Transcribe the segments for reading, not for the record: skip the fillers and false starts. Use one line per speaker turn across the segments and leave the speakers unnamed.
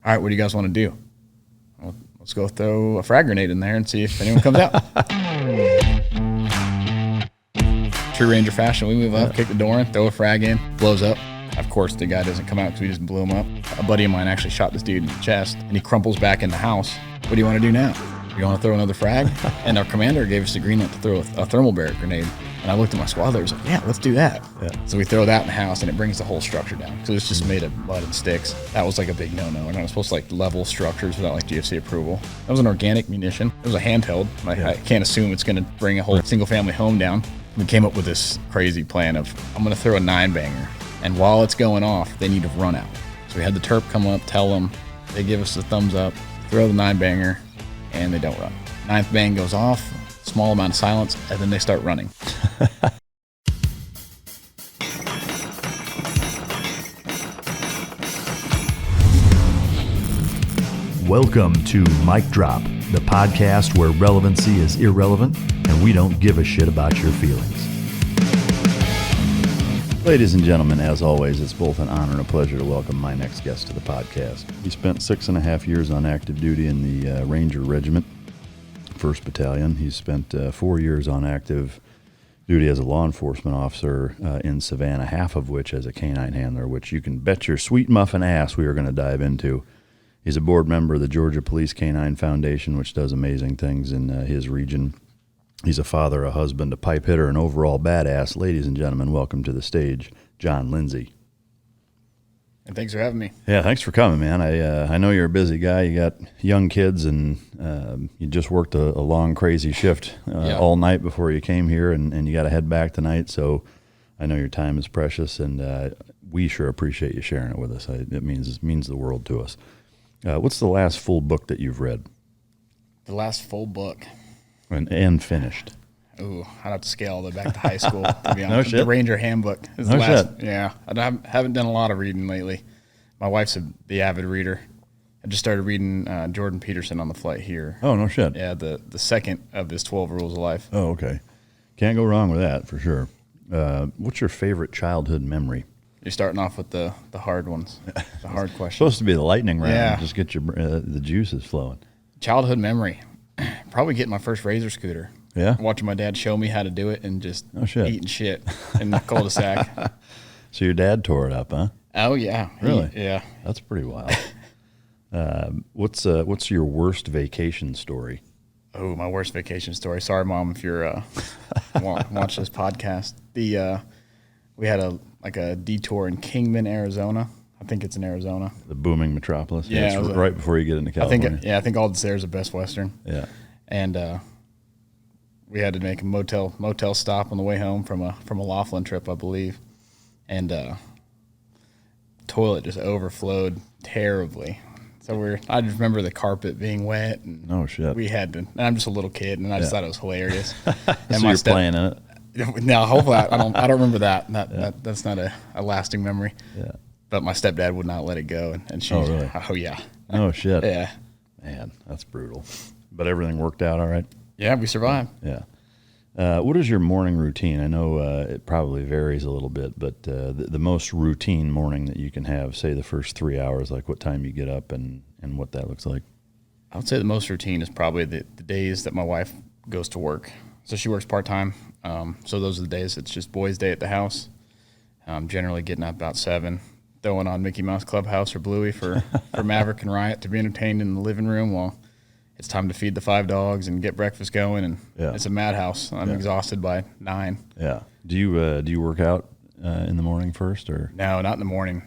All right, what do you guys want to do? Well, let's go throw a frag grenade in there and see if anyone comes out. True Ranger fashion, we move up, kick the door in, throw a frag in, blows up. Of course, the guy doesn't come out because we just blew him up. A buddy of mine actually shot this dude in the chest, and he crumples back in the house. What do you want to do now? You want to throw another frag? And our commander gave us the green light to throw a thermal barrier grenade. And I looked at my squad leader, I was like, yeah, let's do that. Yeah. So we throw that in the house, and it brings the whole structure down. So it's just made of mud and sticks. That was like a big no-no. We're not supposed to like level structures without like GFC approval. That was an organic munition. It was a handheld. I can't assume it's going to bring a whole single-family home down. We came up with this crazy plan of, I'm going to throw a 9-banger. And while it's going off, they need to run out. So we had the Terp come up, tell them, they give us the thumbs up, throw the 9-banger, and they don't run. 9th bang goes off, small amount of silence, and then they start running.
Welcome to Mic Drop, the podcast where relevancy is irrelevant and we don't give a shit about your feelings. Ladies and gentlemen, as always, it's both an honor and a pleasure to welcome my next guest to the podcast. He spent 6.5 years on active duty in the Ranger Regiment, 1st Battalion. He spent 4 years on active duty as a law enforcement officer in Savannah, half of which as a canine handler, which you can bet your sweet muffin ass we are going to dive into. He's a board member of the Georgia Police Canine Foundation, which does amazing things in his region. He's a father, a husband, a pipe hitter, and overall badass. Ladies and gentlemen, welcome to the stage, Jon Lindsey.
And thanks for having me.
Yeah, thanks for coming, man. I know you're a busy guy. You got young kids, and you just worked a long, crazy shift all night before you came here, and you got to head back tonight. So I know your time is precious, and we sure appreciate you sharing it with us. It means the world to us. What's the last full book that you've read?
The last full book.
And finished.
Ooh, I'd have to scale all the way back to high school, to be honest.
No shit.
The Ranger Handbook is the last. Shit. Yeah, I haven't done a lot of reading lately. My wife's the avid reader. I just started reading Jordan Peterson on the flight here.
Oh, no shit.
Yeah, the second of his 12 Rules of Life.
Oh, okay. Can't go wrong with that, for sure. What's your favorite childhood memory?
You're starting off with the hard ones, the hard questions.
Supposed to be the lightning round.
Yeah.
Just get your the juices flowing.
Childhood memory. Probably getting my first Razor scooter.
Yeah.
Watching my dad show me how to do it and just eating shit in the cul-de-sac.
So your dad tore it up, huh?
Oh, yeah.
Really?
Yeah.
That's pretty wild. What's your worst vacation story?
Oh, my worst vacation story. Sorry, Mom, if you're watch this podcast. We had a detour in Kingman, Arizona. I think it's in Arizona.
The booming metropolis.
Yeah,
it's right before you get into California.
I think all that's there is a Best Western.
Yeah.
And we had to make a motel stop on the way home from a Laughlin trip, I believe. And toilet just overflowed terribly. So I just remember the carpet being wet. And
oh shit.
We had to. And I'm just a little kid, and I just thought it was hilarious. And
so you're playing in it.
No, hopefully I don't remember that. That's not a lasting memory.
Yeah.
But my stepdad would not let it go, and she.
Oh really?
Oh yeah.
Oh shit.
Yeah.
Man, that's brutal. But everything worked out all right.
Yeah, we survived.
Yeah. What is your morning routine? I know it probably varies a little bit, but the most routine morning that you can have, say the first 3 hours, like what time you get up and what that looks like.
I would say the most routine is probably the days that my wife goes to work. So she works part-time. So those are the days it's just boys' day at the house. Generally getting up about 7, throwing on Mickey Mouse Clubhouse or Bluey for Maverick and Riot to be entertained in the living room while it's time to feed the 5 dogs and get breakfast going. And it's a madhouse. I'm exhausted by 9.
Yeah. Do you work out in the morning first or?
No, not in the morning.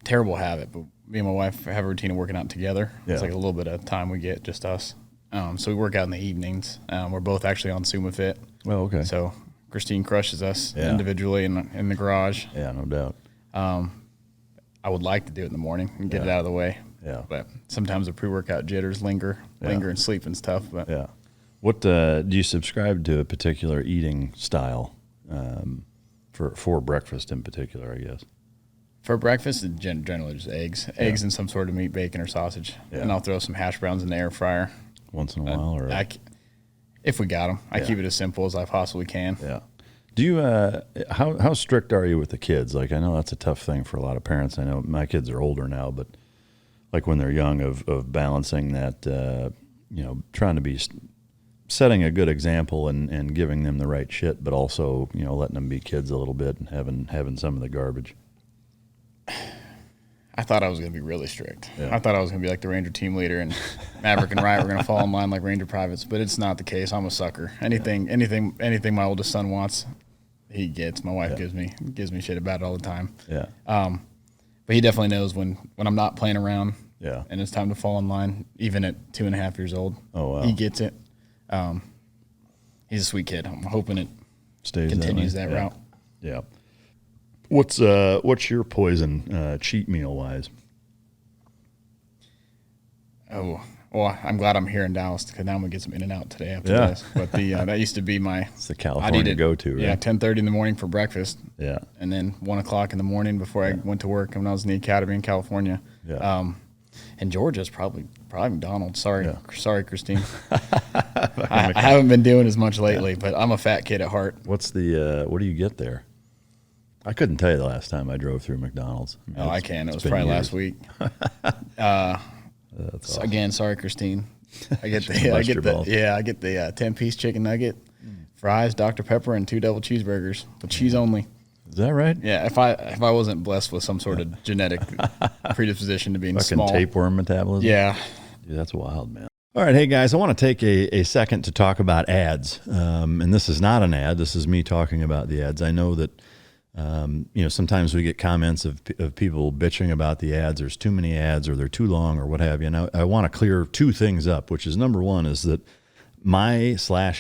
Terrible habit, but me and my wife have a routine of working out together.
Yeah.
It's like a little bit of time we get, just us. So we work out in the evenings. We're both actually on SumoFit.
Oh, okay.
So Christine crushes us individually in the garage.
Yeah, no doubt.
I would like to do it in the morning and get it out of the way.
Yeah.
But sometimes the pre-workout jitters linger and sleeping's tough. But
yeah. What do you subscribe to a particular eating style for breakfast in particular, I guess?
For breakfast, generally just eggs. Eggs and some sort of meat, bacon, or sausage. Yeah. And I'll throw some hash browns in the air fryer.
Once in a while? Or
if we got them. I keep it as simple as I possibly can.
Yeah. Do you, how strict are you with the kids? Like, I know that's a tough thing for a lot of parents. I know my kids are older now, but like when they're young, of balancing that, trying to be setting a good example and giving them the right shit, but also, letting them be kids a little bit and having some of the garbage.
I thought I was going to be really strict.
Yeah.
I thought I was going to be like the Ranger team leader, and Maverick and Riot were going to fall in line like Ranger privates, but it's not the case. I'm a sucker. Anything my oldest son wants, he gets. My wife gives me shit about it all the time.
Yeah.
But he definitely knows when I'm not playing around.
Yeah.
And it's time to fall in line, even at 2.5 years old.
Oh, wow.
He gets it. He's a sweet kid. I'm hoping it continues that route.
Yeah. What's your poison cheat meal wise?
Oh, well, I'm glad I'm here in Dallas because now I'm gonna get some In-N-Out today after
Yeah.
this. But that used to be my.
It's the California go-to, right?
Yeah, 10:30 in the morning for breakfast.
Yeah.
And then 1 o'clock in the morning before I went to work when I was in the academy in California.
Yeah.
And Georgia's probably McDonald's. Sorry, Christine. I
I
haven't been doing as much lately, but I'm a fat kid at heart.
What's the what do you get there? I couldn't tell you the last time I drove through McDonald's.
I can. It was probably last week.
Awesome.
Again, sorry, Christine. I get the 10-piece chicken nugget, fries, Dr. Pepper, and 2 double cheeseburgers with cheese only.
Is that right?
Yeah, if I wasn't blessed with some sort of genetic predisposition to being
Fucking
small.
tapeworm metabolism.
Yeah.
Dude, that's wild, man. All right, hey guys, I want to take a second to talk about ads. And this is not an ad. This is me talking about the ads. I know that sometimes we get comments of people bitching about the ads. There's too many ads, or they're too long, or what have you. And I want to clear 2 things up, which is number one is that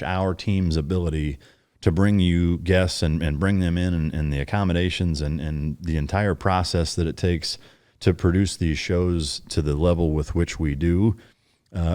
our team's ability to bring you guests and bring them in and the accommodations and the entire process that it takes to produce these shows to the level with which we do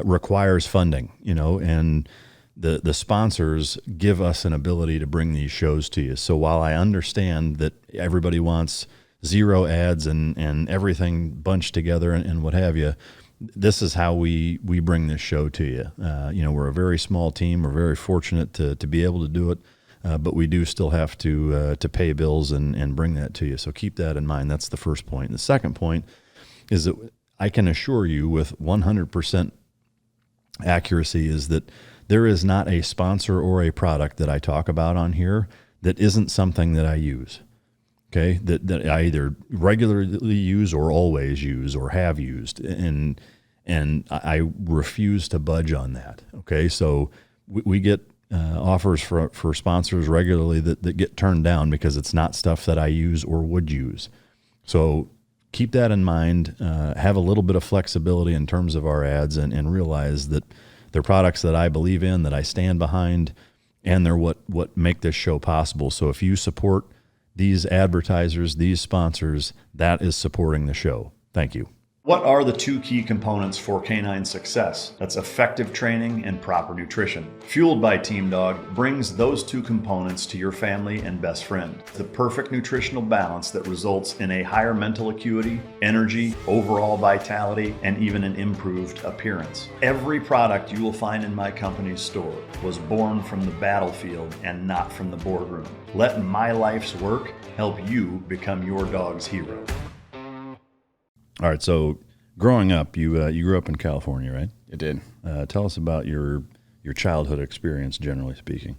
requires funding, and the sponsors give us an ability to bring these shows to you. So while I understand that everybody wants 0 ads and everything bunched together and what have you, this is how we bring this show to you. We're a very small team. We're very fortunate to be able to do it, but we do still have to pay bills and bring that to you. So keep that in mind. That's the first point. The second point is that I can assure you with 100% accuracy is that there is not a sponsor or a product that I talk about on here that isn't something that I use. Okay, that I either regularly use or always use or have used, and I refuse to budge on that. Okay, so we get offers for sponsors regularly that get turned down because it's not stuff that I use or would use. So keep that in mind. Have a little bit of flexibility in terms of our ads, and realize that they're products that I believe in, that I stand behind, and they're what make this show possible. So if you support these advertisers, these sponsors, that is supporting the show. Thank you. What are the 2 key components for canine success? That's effective training and proper nutrition. Fueled by Team Dog brings those 2 components to your family and best friend. The perfect nutritional balance that results in a higher mental acuity, energy, overall vitality, and even an improved appearance. Every product you will find in my company's store was born from the battlefield and not from the boardroom. Let my life's work help you become your dog's hero. All right, so growing up, you grew up in California, right?
It did.
Tell us about your childhood experience, generally speaking.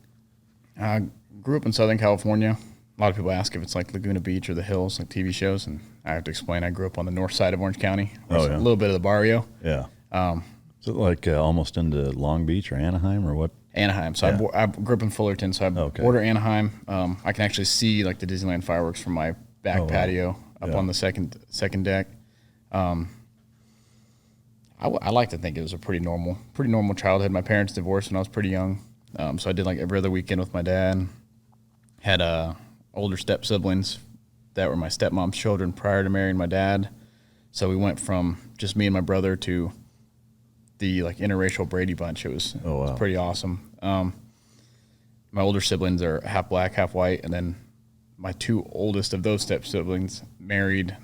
I grew up in Southern California. A lot of people ask if it's like Laguna Beach or the hills, like TV shows, and I have to explain I grew up on the north side of Orange County. A little bit of the barrio.
Yeah. Is it like almost into Long Beach or Anaheim or what?
Anaheim. So I grew up in Fullerton, so I border Anaheim. I can actually see like the Disneyland fireworks from my back patio up on the second deck. I like to think it was a pretty normal childhood. My parents divorced when I was pretty young, so I did like every other weekend with my dad. Had older step siblings that were my stepmom's children prior to marrying my dad. So we went from just me and my brother to the like interracial Brady Bunch. It was pretty awesome. My older siblings are half black, half white, and then my 2 oldest of those step siblings married.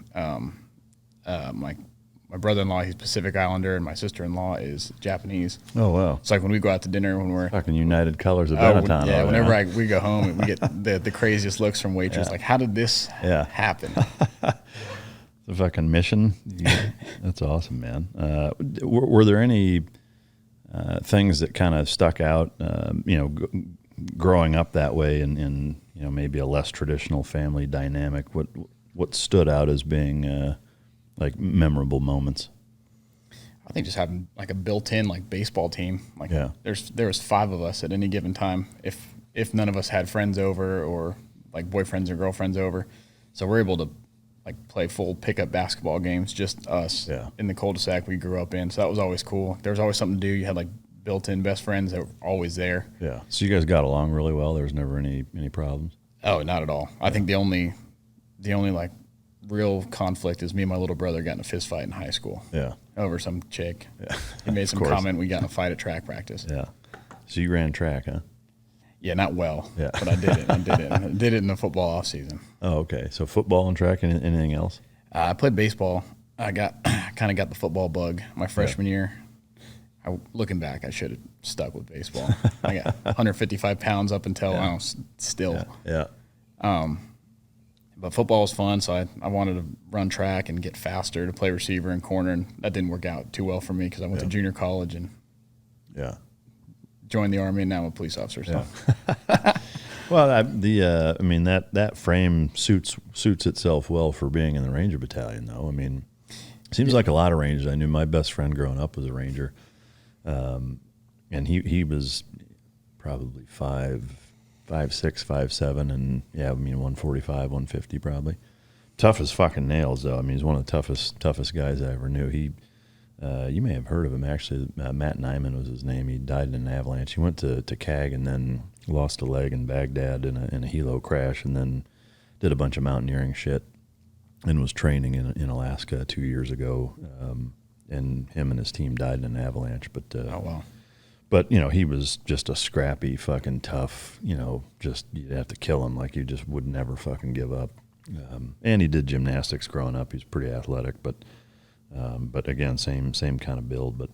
My brother-in-law, he's Pacific Islander, and my sister-in-law is Japanese.
Oh, wow.
It's like when we go out to dinner when we're...
Fucking United Colors of Benetton.
Yeah, whenever we go home, we get the craziest looks from waitress. Like, how did this happen?
The fucking mission. That's awesome, man. Were there any things that kind of stuck out, growing up that way in maybe a less traditional family dynamic? What stood out as being like memorable moments?
I think just having like a built-in like baseball team. Like there was 5 of us at any given time. If none of us had friends over or like boyfriends or girlfriends over, so we're able to like play full pickup basketball games, just us in the cul-de-sac we grew up in. So that was always cool. There was always something to do. You had like built-in best friends that were always there.
Yeah. So you guys got along really well. There was never any problems.
Oh, not at all. I think the only like real conflict is me and my little brother got in a fist fight in high school.
Yeah.
Over some chick. Yeah. He made some comment. We got in a fight at track practice.
Yeah. So you ran track, huh?
Yeah, not well. Yeah. But I did it. I did it in the football off season.
Oh, okay. So football and track and anything else?
I played baseball. I kind of got the football bug my freshman year. Looking back, I should have stuck with baseball. I got 155 pounds up until I was still.
Yeah.
But football was fun, so I wanted to run track and get faster to play receiver and corner, and that didn't work out too well for me because I went to junior college and joined the Army, and now I'm a police officer. So.
Yeah. Well, that frame suits itself well for being in the Ranger Battalion, though. I mean, it seems like a lot of Rangers. I knew my best friend growing up was a Ranger, and he was probably 5'6", 5'7", and 145, 150 probably. Tough as fucking nails, though. I mean, he's one of the toughest guys I ever knew. You may have heard of him, actually. Matt Nyman was his name. He died in an avalanche. He went to CAG and then lost a leg in Baghdad in a helo crash, and then did a bunch of mountaineering shit and was training in Alaska 2 years ago. And him and his team died in an avalanche. But
oh, wow.
But, he was just a scrappy, fucking tough, just you'd have to kill him. Like, you just would never fucking give up. And he did gymnastics growing up. He's pretty athletic, but again, same kind of build. But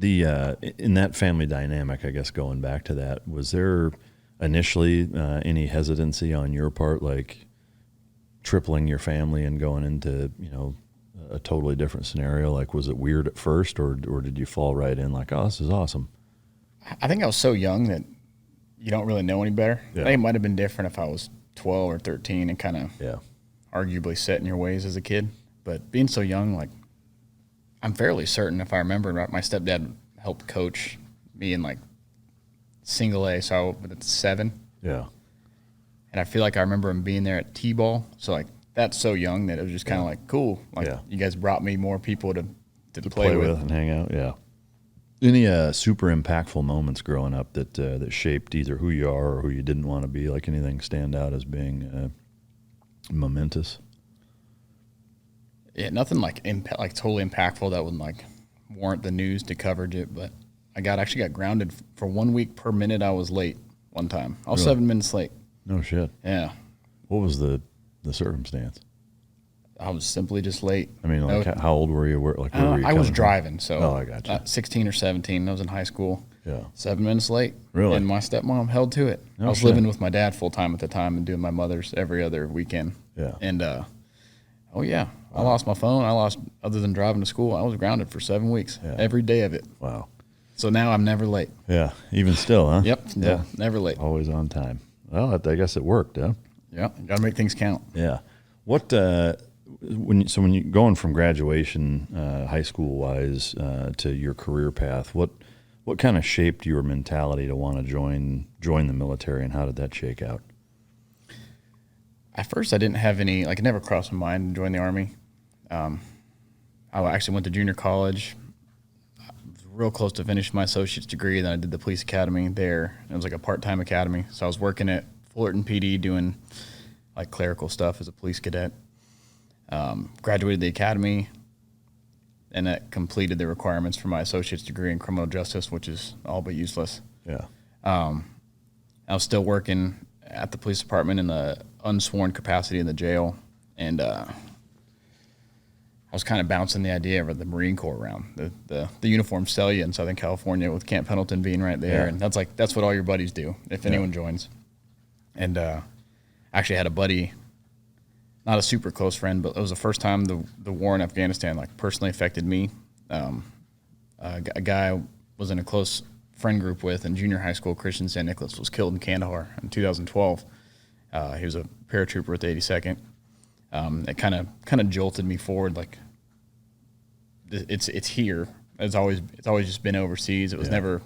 in that family dynamic, I guess going back to that, was there initially any hesitancy on your part, like tripling your family and going into, a totally different scenario? Like, was it weird at first, or did you fall right in like, oh, this is awesome?
I think I was so young that you don't really know any better. Yeah. I think it might have been different if I was 12 or 13 and kind of arguably set in your ways as a kid. But being so young, like, I'm fairly certain, if I remember right, my stepdad helped coach me in like single A, so I was at 7.
Yeah.
And I feel like I remember him being there at T-ball. So like, that's so young that it was just kind of like, cool. Like, you guys brought me more people to play with
and hang out. Yeah. Any super impactful moments growing up that shaped either who you are or who you didn't want to be? Like, anything stand out as being momentous?
Yeah, nothing like totally impactful that would like warrant the news to coverage it. But I actually got grounded for 1 week per minute I was late one time. I was 7 minutes late.
No shit.
Yeah.
What was the circumstance?
I was simply just late.
I mean, like, how old were you? Where were you?
I was driving, so
I got you.
16 or 17. I was in high school.
Yeah.
7 minutes late.
Really?
And my stepmom held to it. I was living with my dad full time at the time and doing my mother's every other weekend.
Yeah.
And I lost my phone. Other than driving to school, I was grounded for 7 weeks. Yeah. Every day of it.
Wow.
So now I'm never late.
Yeah. Even still, huh?
Yep. Yeah. Never late.
Always on time. Well, I guess it worked, huh?
Yeah. Got to make things count.
Yeah. What when you going from graduation, high school wise, to your career path, what kind of shaped your mentality to want to join the military, and how did that shake out?
At first, I didn't have any, like, it never crossed my mind to join the Army. I actually went to junior college. I was real close to finishing my associate's degree. Then I did the police academy there. It was like a part-time academy. So I was working at Fullerton PD doing like clerical stuff as a police cadet. Graduated the academy, and that completed the requirements for my associate's degree in criminal justice, which is all but useless.
Yeah.
I was still working at the police department in the unsworn capacity in the jail, and I was kind of bouncing the idea of the Marine Corps around. The uniforms sell you in Southern California, with Camp Pendleton being right there, and that's what all your buddies do if anyone joins. And actually had a buddy not a super close friend, but it was the first time the war in Afghanistan like personally affected me. A guy was in a close friend group with in junior high school, Christian St. Nicholas, was killed in Kandahar in 2012. He was a paratrooper with the 82nd. It kind of jolted me forward. Like it's here. It's always just been overseas. It was never,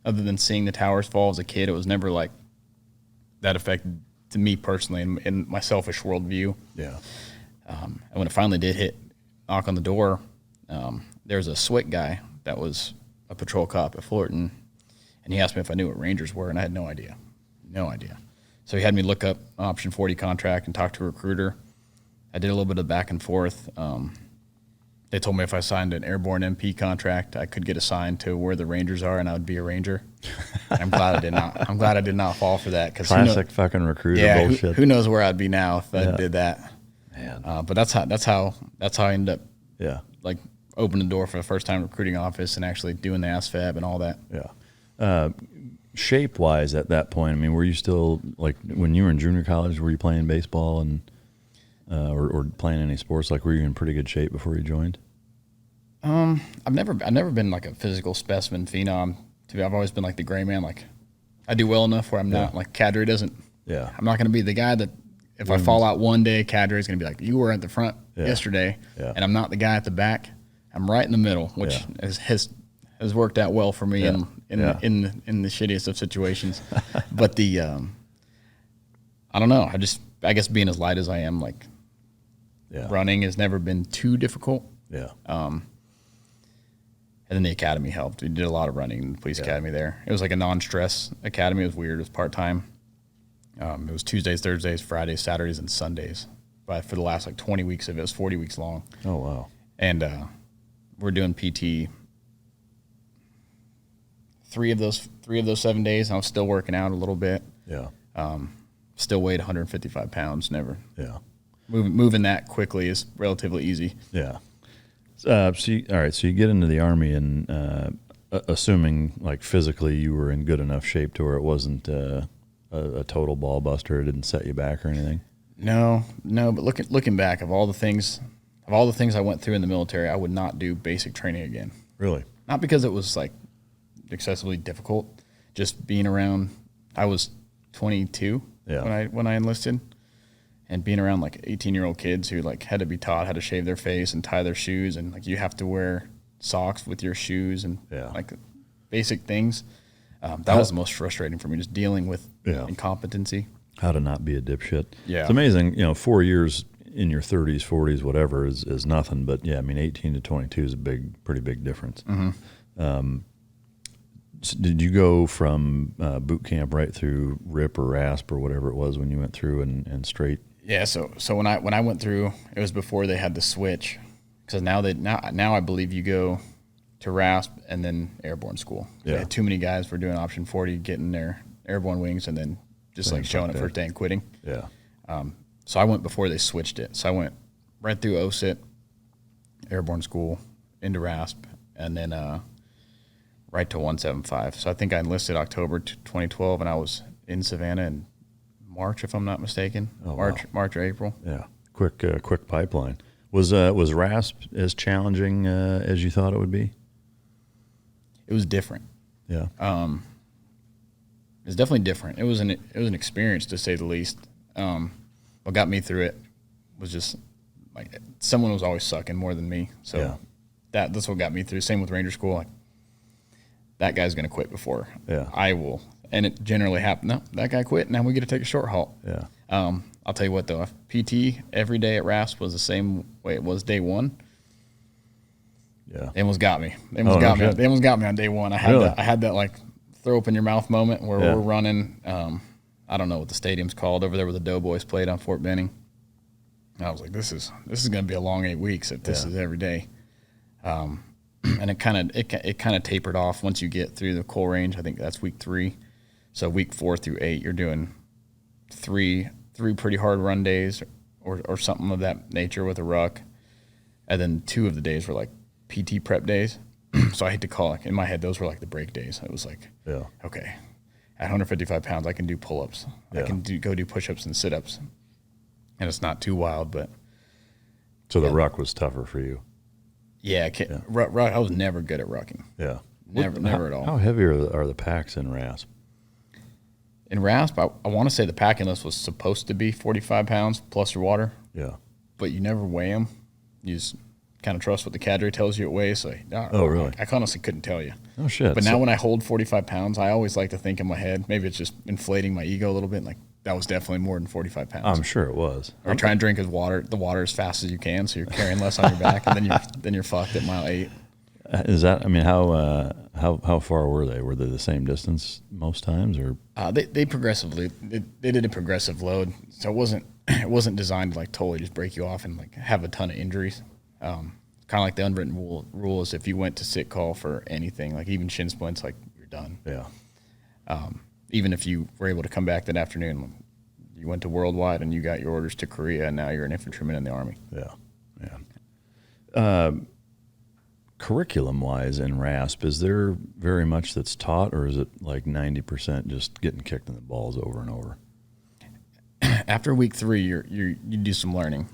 other than seeing the towers fall as a kid, it was never like that affected to me personally in my selfish worldview.
Yeah.
And when it finally did knock on the door, there was a SWIC guy that was a patrol cop at Fullerton, and he asked me if I knew what Rangers were, and I had no idea. So he had me look up an Option 40 contract and talk to a recruiter. I did a little bit of back and forth. They told me if I signed an airborne MP contract, I could get assigned to where the Rangers are, and I would be a Ranger. I'm glad I did not. I'm glad I did not fall for that.
Classic fucking recruiter bullshit.
Who knows where I'd be now if I did that?
Man.
But that's how I ended up.
Yeah.
Like opening the door for the first time recruiting office and actually doing the ASFAB and all that.
Yeah. Shape wise, at that point, I mean, were you still like when you were in junior college? Were you playing baseball and or playing any sports? Like, were you in pretty good shape before you joined?
I've never been like a physical specimen phenom. I've always been like the gray man. Like, I do well enough where I'm not like Cadre doesn't.
Yeah.
I'm not going to be the guy that if I fall out one day, Cadre is going to be like, you were at the front yesterday, and I'm not the guy at the back. I'm right in the middle, which has worked out well for me in the shittiest of situations. But I don't know. I guess being as light as I am, like running has never been too difficult.
Yeah.
And then the academy helped. We did a lot of running in the police academy there. It was like a non-stress academy. It was weird. It was part-time. It was Tuesdays, Thursdays, Fridays, Saturdays, and Sundays. But for the last like 20 weeks of it, it was 40 weeks long.
Oh, wow.
And we're doing PT 3 of those 7 days. I was still working out a little bit.
Yeah.
Still weighed 155 pounds. Never.
Yeah.
Moving that quickly is relatively easy.
Yeah. All right. So you get into the Army, and assuming like physically you were in good enough shape to where it wasn't a total ball buster, it didn't set you back or anything.
No. But looking back, of all the things I went through in the military, I would not do basic training again.
Really?
Not because it was like excessively difficult. Just being around. I was 22 when I enlisted. And being around like 18-year-old kids who like had to be taught how to shave their face and tie their shoes, and like you have to wear socks with your shoes and like basic things. That was the most frustrating for me, just dealing with incompetency.
How to not be a dipshit.
Yeah.
It's amazing, 4 years in your 30s, 40s, whatever is nothing. But yeah, I mean, 18 to 22 is pretty big difference.
Mm-hmm.
So did you go from boot camp right through R.I.P or R.A.S.P or whatever it was when you went through and straight?
Yeah. So when I went through, it was before they had the switch, because now I believe you go to R.A.S.P and then airborne school.
Yeah.
They had too many guys were doing Option 40, getting their airborne wings, and then just like showing it first day and quitting.
Yeah.
So I went before they switched it. So I went right through OSIT, airborne school, into R.A.S.P, and then right to 175. So I think I enlisted October 2012, and I was in Savannah in March, if I'm not mistaken.
Oh,
March or April.
Yeah. Quick pipeline. Was R.A.S.P as challenging as you thought it would be?
It was different.
Yeah.
It was definitely different. It was an experience, to say the least. What got me through it was just like someone was always sucking more than me. So that's what got me through. Same with Ranger School. Like, that guy's going to quit before I will. And it generally happened. No, that guy quit. Now we get to take a short halt.
Yeah.
I'll tell you what, though. If PT every day at R.A.S.P was the same way it was day one, they almost got me. They almost got me on day one. I had that like throw up in your mouth moment where we're running. I don't know what the stadium's called over there where the Doughboys played on Fort Benning. And I was like, this is going to be a long 8 weeks if this is every day. And it kind of tapered off once you get through the Coal Range. I think that's week 3. So week 4 through 8, you're doing three pretty hard run days or something of that nature with a ruck. And then 2 of the days were like PT prep days. So I hate to call it, in my head, those were like the break days. It was like, okay, at 155 pounds, I can do pull-ups. I can go do push-ups and sit-ups. and it's not too wild, but.
So the ruck was tougher for you.
Yeah, I was never good at rucking.
Yeah.
Never at all.
How heavy are the packs in R.A.S.P?
In R.A.S.P, I want to say the packing list was supposed to be 45 pounds plus your water.
Yeah.
But you never weigh them. You just kind of trust what the cadre tells you it weighs. So,
really?
I honestly couldn't tell you.
Oh, shit.
But now when I hold 45 pounds, I always like to think in my head, maybe it's just inflating my ego a little bit, like that was definitely more than 45 pounds.
I'm sure it was.
Or try and drink the water as fast as you can, so you're carrying less on your back, and then you're fucked at mile 8.
Is that? I mean, how far were they? Were they the same distance most times, or
they progressively they did a progressive load, so it wasn't designed to like totally just break you off and like have a ton of injuries. Kind of like the unwritten rule is if you went to sit call for anything, like even shin splints, like you're done.
Yeah.
Even if you were able to come back that afternoon, you went to Worldwide and you got your orders to Korea, and now you're an infantryman in the Army.
Yeah. Curriculum-wise in R.A.S.P, is there very much that's taught, or is it like 90% just getting kicked in the balls over and over?
After week 3, you do some learning.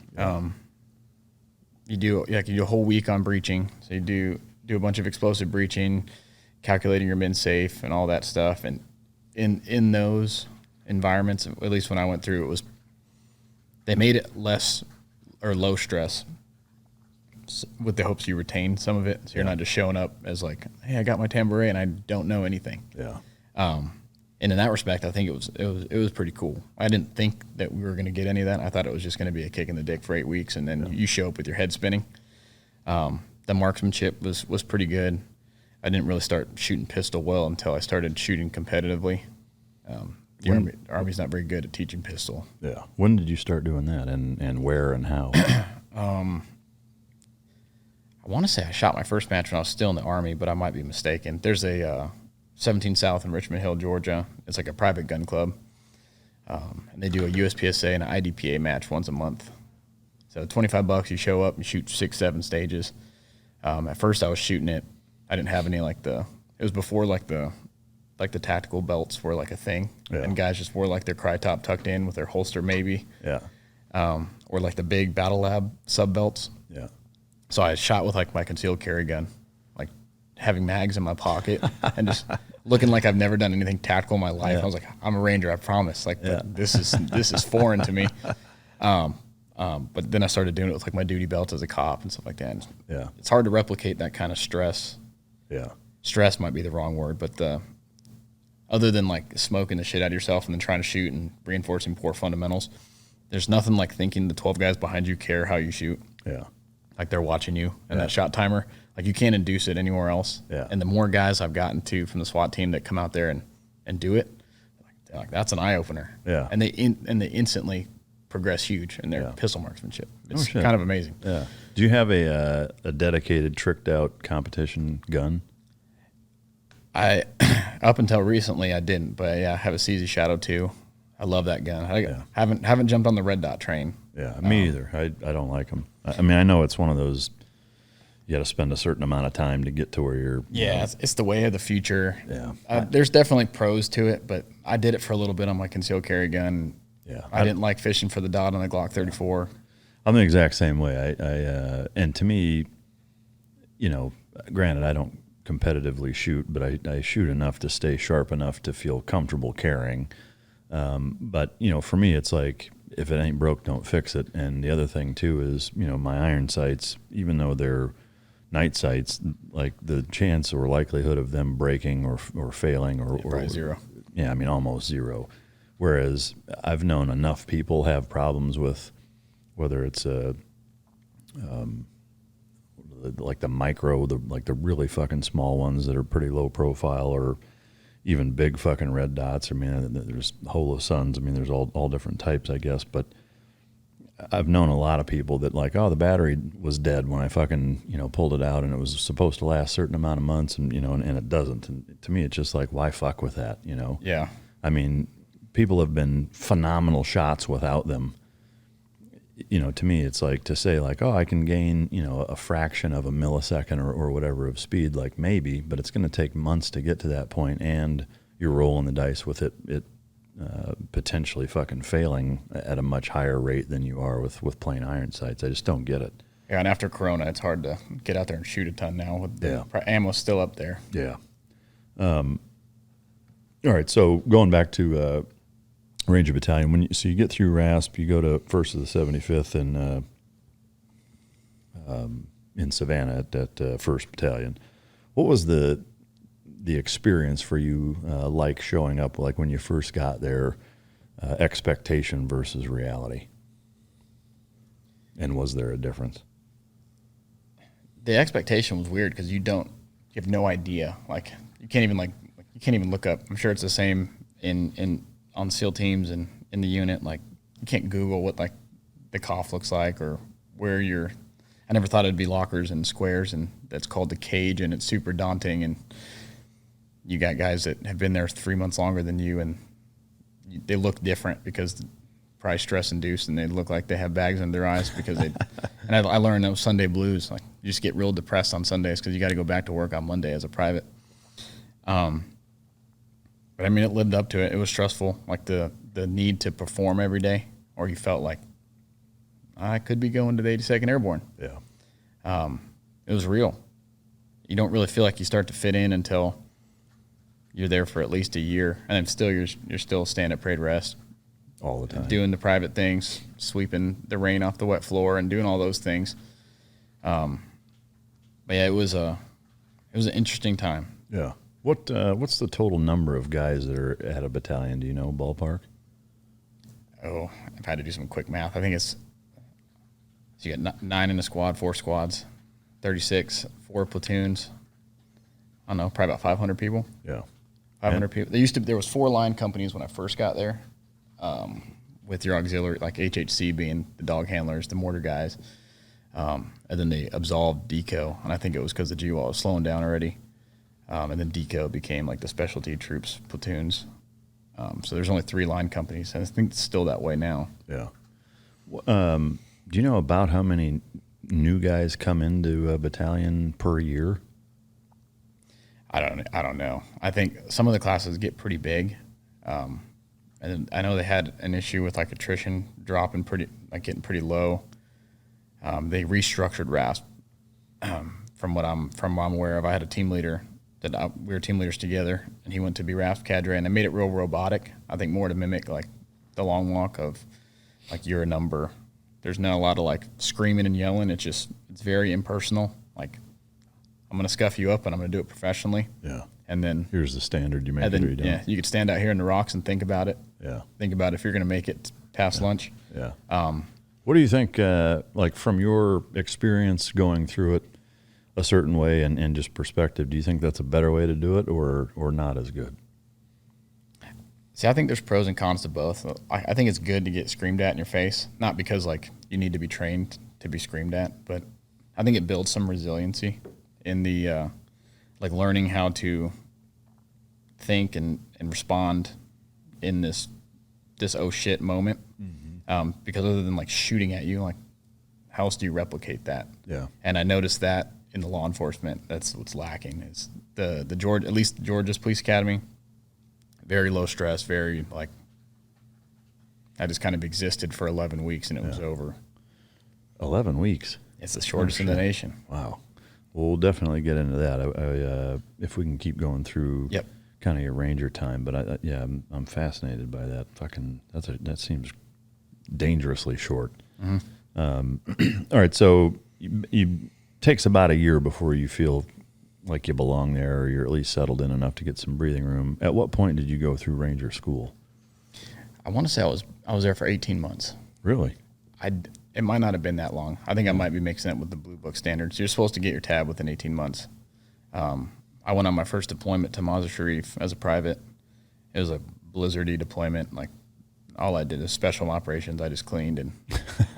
You do a whole week on breaching. So you do a bunch of explosive breaching, calculating your min safe, and all that stuff. And in those environments, at least when I went through, they made it less or low stress, with the hopes you retain some of it, so you're not just showing up as like, hey, I got my tambourine and I don't know anything.
Yeah.
And in that respect, I think it was pretty cool. I didn't think that we were going to get any of that. I thought it was just going to be a kick in the dick for 8 weeks, and then you show up with your head spinning. The marksmanship was pretty good. I didn't really start shooting pistol well until I started shooting competitively. The Army's not very good at teaching pistol.
Yeah. When did you start doing that, and where and how?
I want to say I shot my first match when I was still in the Army, but I might be mistaken. There's a 17 South in Richmond Hill, Georgia. It's like a private gun club. And they do a USPSA and an IDPA match once a month. So $25, you show up, you shoot 6-7 stages. At first I was shooting it. I didn't have any it was before the tactical belts were like a thing.
Yeah.
And guys just wore like their cry top tucked in with their holster maybe.
Yeah.
Or like the big Battle Lab sub belts.
Yeah.
So I shot with like my concealed carry gun, like having mags in my pocket and just looking like I've never done anything tactical in my life.
Yeah.
I was like, I'm a Ranger, I promise. Like, but this is foreign to me. But then I started doing it with like my duty belt as a cop and stuff like that. And it's hard to replicate that kind of stress.
Yeah.
Stress might be the wrong word, but other than like smoking the shit out of yourself and then trying to shoot and reinforcing poor fundamentals, there's nothing like thinking the 12 guys behind you care how you shoot.
Yeah.
Like they're watching you, and that shot timer, like you can't induce it anywhere else.
Yeah.
And the more guys I've gotten to from the SWAT team that come out there and do it, like that's an eye opener.
Yeah.
And they instantly progress huge in their pistol marksmanship. It's kind of amazing.
Yeah. Do you have a dedicated tricked out competition gun?
I up until recently I didn't, but yeah, I have a CZ Shadow 2. I love that gun. I haven't jumped on the red dot train.
Yeah, me either. I don't like them. I mean, I know it's one of those, you got to spend a certain amount of time to get to where you're.
Yeah, it's the way of the future.
Yeah.
There's definitely pros to it, but I did it for a little bit on my concealed carry gun.
Yeah.
I didn't like fishing for the dot on the Glock 34.
I'm the exact same way. And to me, granted, I don't competitively shoot, but I shoot enough to stay sharp enough to feel comfortable carrying. But for me, it's like, if it ain't broke, don't fix it. And the other thing too is, my iron sights, even though they're night sights, like the chance or likelihood of them breaking or failing or
probably zero.
Yeah, I mean almost zero. Whereas I've known enough people have problems with whether it's like the micro, the really fucking small ones that are pretty low profile, or even big fucking red dots. I mean, there's Holo Suns. I mean, there's all different types, I guess. But I've known a lot of people that like, oh, the battery was dead when I fucking, pulled it out, and it was supposed to last a certain amount of months, and, and it doesn't. And to me, it's just like, why fuck with that,
Yeah.
I mean, people have been phenomenal shots without them. To me, it's like to say like, oh, I can gain, a fraction of a millisecond or whatever of speed, like maybe, but it's going to take months to get to that point, and you're rolling the dice with it potentially fucking failing at a much higher rate than you are with plain iron sights. I just don't get it.
Yeah, and after Corona, it's hard to get out there and shoot a ton now. With
Yeah.
the ammo still up there.
Yeah. All right, so going back to Ranger Battalion, so you get through R.A.S.P, you go to 1st of the 75th in Savannah at 1st Battalion. What was the experience for you like showing up, like when you first got there, expectation versus reality? And was there a difference?
The expectation was weird because you have no idea. Like you can't even look up. I'm sure it's the same on SEAL teams and in the unit. Like you can't Google what like the cough looks like or where you're. I never thought it'd be lockers and squares, and that's called the cage, and it's super daunting. And you got guys that have been there 3 months longer than you, and they look different because probably stress induced, and they look like they have bags under their eyes because they. And I learned those Sunday blues. Like you just get real depressed on Sundays because you got to go back to work on Monday as a private. But I mean, it lived up to it. It was stressful, like the need to perform every day, or you felt like I could be going to the 82nd Airborne.
Yeah.
It was real. You don't really feel like you start to fit in until you're there for at least a year, and then still you're still stand at parade rest
All the time.
doing the private things, sweeping the rain off the wet floor, and doing all those things. But yeah, it was an interesting time.
Yeah. What's the total number of guys that are at a battalion? Do you know, ballpark?
Oh, I've had to do some quick math. I think it's so you got 9 in a squad, 4 squads, 36, 4 platoons. I don't know, probably about 500 people.
Yeah.
500 people. There was 4 line companies when I first got there, with your auxiliary, like HHC being the dog handlers, the mortar guys, and then they absolved DECO, and I think it was because the GWAL was slowing down already, and then DECO became like the specialty troops platoons. So there's only 3 line companies, and I think it's still that way now.
Yeah. Do you know about how many new guys come into a battalion per year?
I don't know. I think some of the classes get pretty big, and I know they had an issue with like attrition dropping getting pretty low. They restructured R.A.S.P. From what I'm aware of. I had a team leader we were team leaders together, and he went to be R.A.S.P. cadre, and they made it real robotic. I think more to mimic like the long walk of like you're a number. There's not a lot of like screaming and yelling. It's very impersonal. Like I'm going to scuff you up, and I'm going to do it professionally.
Yeah.
And then
here's the standard you make it or you don't.
Yeah, you could stand out here in the rocks and think about it.
Yeah.
Think about if you're going to make it past lunch.
Yeah. What do you think, like from your experience going through it a certain way and just perspective, do you think that's a better way to do it or not as good?
See, I think there's pros and cons to both. I think it's good to get screamed at in your face, not because like you need to be trained to be screamed at, but I think it builds some resiliency in the like learning how to think and respond in this oh shit moment. Mm-hmm. Because other than like shooting at you, like how else do you replicate that?
Yeah.
And I noticed that in the law enforcement, that's what's lacking is the Georgia, at least Georgia's Police Academy. Very low stress, very like I just kind of existed for 11 weeks and it was over.
11 weeks?
It's the shortest in the nation.
Wow. Well, we'll definitely get into that if we can keep going through kind of your Ranger time. But I'm fascinated by that. That seems dangerously short. Mm-hmm. All right, so you takes about a year before you feel like you belong there, or you're at least settled in enough to get some breathing room. At what point did you go through Ranger school?
I want to say I was there for 18 months.
Really?
It might not have been that long. I think I might be mixing it with the Blue Book standards. You're supposed to get your tab within 18 months. I went on my first deployment to Mazar Sharif as a private. It was a blizzardy deployment. Like all I did is special operations. I just cleaned and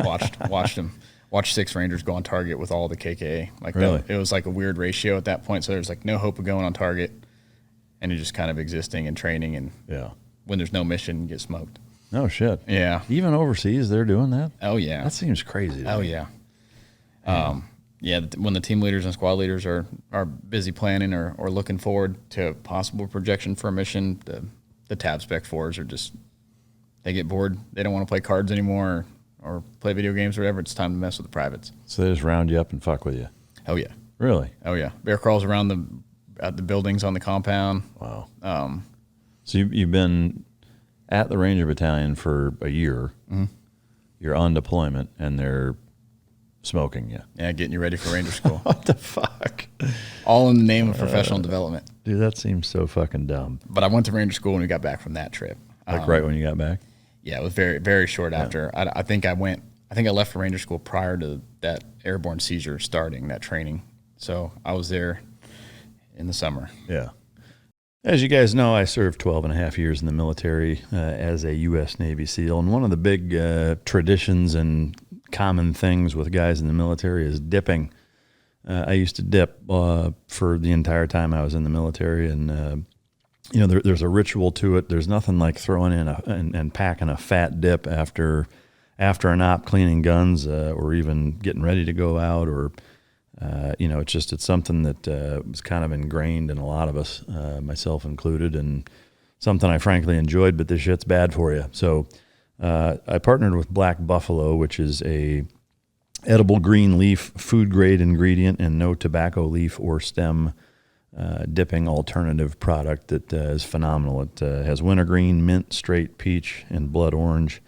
watched 6 Rangers go on target with all the KKA. Like
really?
It was like a weird ratio at that point. So there's like no hope of going on target, and you're just kind of existing and training. And when there's no mission, you get smoked.
No shit.
Yeah.
Even overseas, they're doing that?
Oh yeah.
That seems crazy to me.
Yeah. When the team leaders and squad leaders are busy planning or looking forward to possible projection for a mission, the tab spec 4s are just they get bored, they don't want to play cards anymore or play video games or whatever, it's time to mess with the privates.
So they just round you up and fuck with you?
Oh, yeah.
Really?
Oh, yeah. Bear crawls around the buildings on the compound.
Wow. So you've been at the Ranger Battalion for a year. Mm-hmm. You're on deployment, and they're smoking you.
Yeah, getting you ready for Ranger School.
What the fuck?
All in the name of professional development.
Dude, that seems so fucking dumb.
But I went to Ranger School when we got back from that trip.
Like right when you got back?
Yeah, it was very, very short after. I think I left for Ranger School prior to that airborne seizure starting, that training. So I was there in the summer.
Yeah. As you guys know, I served 12 and a half years in the military as a U.S. Navy SEAL. And one of the big traditions and common things with guys in the military is dipping. I used to dip for the entire time I was in the military. And, there's a ritual to it. There's nothing like throwing in and packing a fat dip after an op, cleaning guns, or even getting ready to go out, or it's something that was kind of ingrained in a lot of us, myself included, and something I frankly enjoyed, but this shit's bad for you. So I partnered with Black Buffalo, which is a edible green leaf, food grade ingredient, and no tobacco leaf or stem dipping alternative product that is phenomenal. It has wintergreen, mint, straight peach, and blood orange.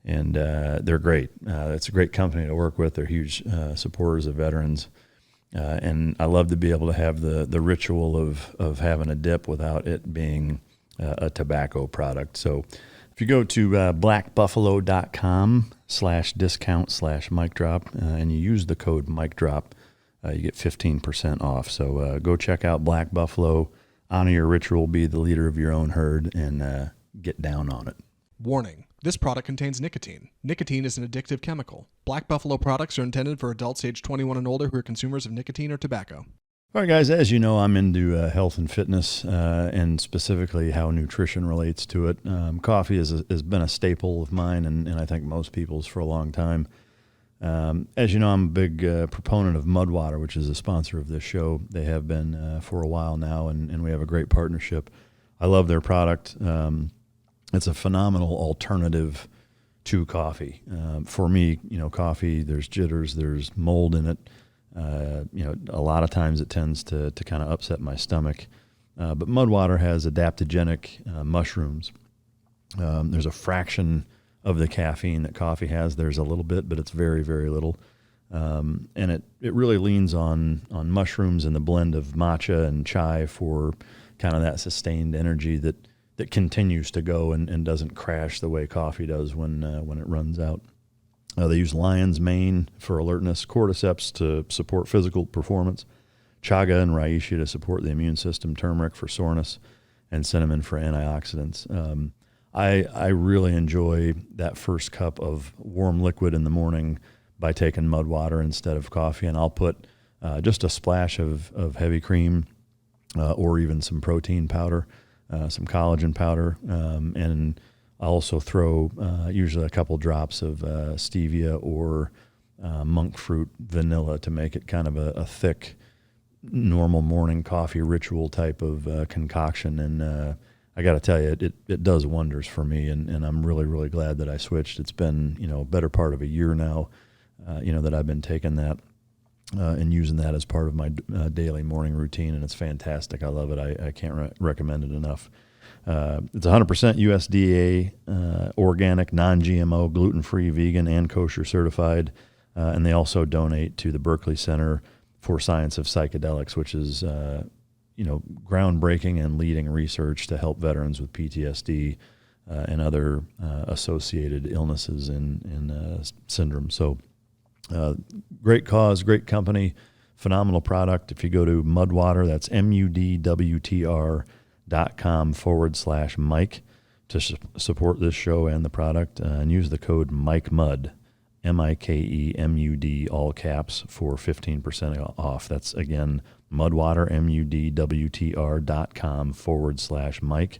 And they're great. It's a great company to work with. They're huge supporters of veterans. And I love to be able to have the ritual of having a dip without it being a tobacco product. So if you go to blackbuffalo.com/discount/mic drop and you use the code mic drop, you get 15% off. So go check out Black Buffalo, honor your ritual, be the leader of your own herd, and get down on it.
Warning. This product contains nicotine. Nicotine is an addictive chemical. Black Buffalo products are intended for adults age 21 and older who are consumers of nicotine or tobacco.
All right, guys, as you know, I'm into health and fitness and specifically how nutrition relates to it. Coffee has been a staple of mine and I think most people's for a long time. As you know, I'm a big proponent of Mudwater, which is a sponsor of this show. They have been for a while now, and we have a great partnership. I love their product. It's a phenomenal alternative to coffee. For me, coffee, there's jitters, there's mold in it. A lot of times it tends to kind of upset my stomach. But Mudwater has adaptogenic mushrooms. There's a fraction of the caffeine that coffee has. There's a little bit, but it's very, very little. And it really leans on mushrooms and the blend of matcha and chai for kind of that sustained energy that continues to go and doesn't crash the way coffee does when it runs out. They use lion's mane for alertness, cordyceps to support physical performance, chaga and reishi to support the immune system, turmeric for soreness, and cinnamon for antioxidants. I really enjoy that first cup of warm liquid in the morning by taking Mudwater instead of coffee, and I'll put just a splash of heavy cream or even some protein powder, some collagen powder, and I also throw usually a couple drops of stevia or monk fruit vanilla to make it kind of a thick, normal morning coffee ritual type of concoction. And I got to tell you, it does wonders for me, and I'm really, really glad that I switched. It's been, a better part of a year now, that I've been taking that and using that as part of my daily morning routine, and it's fantastic. I love it. I can't recommend it enough. It's 100% USDA, organic, non-GMO, gluten-free, vegan, and kosher certified, and they also donate to the Berkeley Center for Science of Psychedelics, which is groundbreaking and leading research to help veterans with PTSD and other associated illnesses and syndromes. So great cause, great company, phenomenal product. If you go to Mudwater, that's mudwtr.com/Mike to support this show and the product, and use the code MikeMud, MIKEMUD, all caps, for 15% off. That's, again, Mudwater, MUDWTR.com/Mike,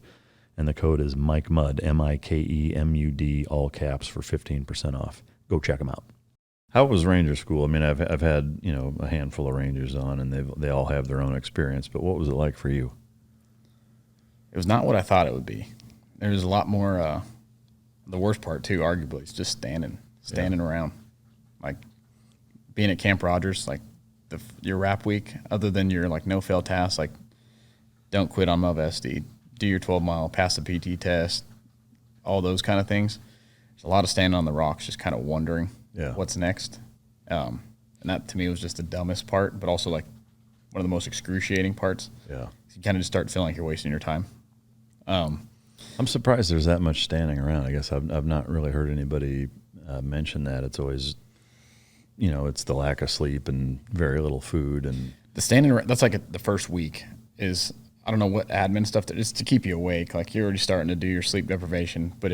and the code is MikeMud, MIKEMUD, all caps, for 15% off. Go check them out. How was Ranger School? I mean, I've had, a handful of Rangers on, and they all have their own experience, but what was it like for you?
It was not what I thought it would be. There was a lot more the worst part too, arguably, is just standing around. Like being at Camp Rogers, like your RAP week, other than your like no fail tasks, like don't quit on MUV-SD, do your 12-mile, pass the PT test, all those kind of things. There's a lot of standing on the rocks, just kind of wondering what's next. And that to me was just the dumbest part, but also like one of the most excruciating parts.
Yeah.
You kind of just start feeling like you're wasting your time.
I'm surprised there's that much standing around. I guess I've not really heard anybody mention that. It's always, it's the lack of sleep and very little food. And
the standing around, that's like the first week is, I don't know what admin stuff that is to keep you awake. Like you're already starting to do your sleep deprivation, but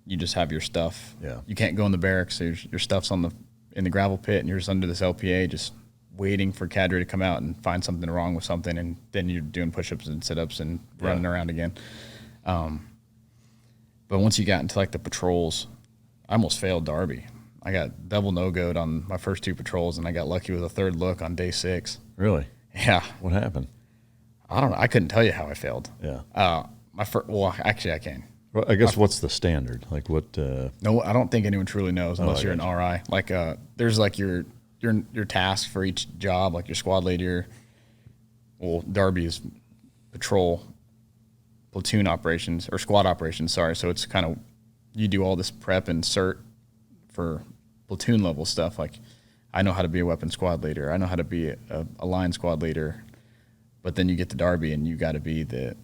you just have your stuff.
Yeah.
You can't go in the barracks. So your stuff's in the gravel pit, and you're just under this LPA, just waiting for cadre to come out and find something wrong with something, and then you're doing push-ups and sit-ups and running around again. But once you got into like the patrols, I almost failed Darby. I got double no-goed on my first 2 patrols, and I got lucky with a 3rd look on day 6.
Really?
Yeah.
What happened?
I don't know. I couldn't tell you how I failed.
Yeah.
Actually, I can.
Well, I guess what's the standard? Like what?
No, I don't think anyone truly knows unless you're an
gotcha.
RI. Like, there's like your task for each job, like your squad leader. Well, Darby is patrol, platoon operations, or squad operations, sorry. So it's kind of, you do all this prep and cert for platoon level stuff. Like, I know how to be a weapon squad leader. I know how to be a line squad leader. But then you get to Darby and you got to be the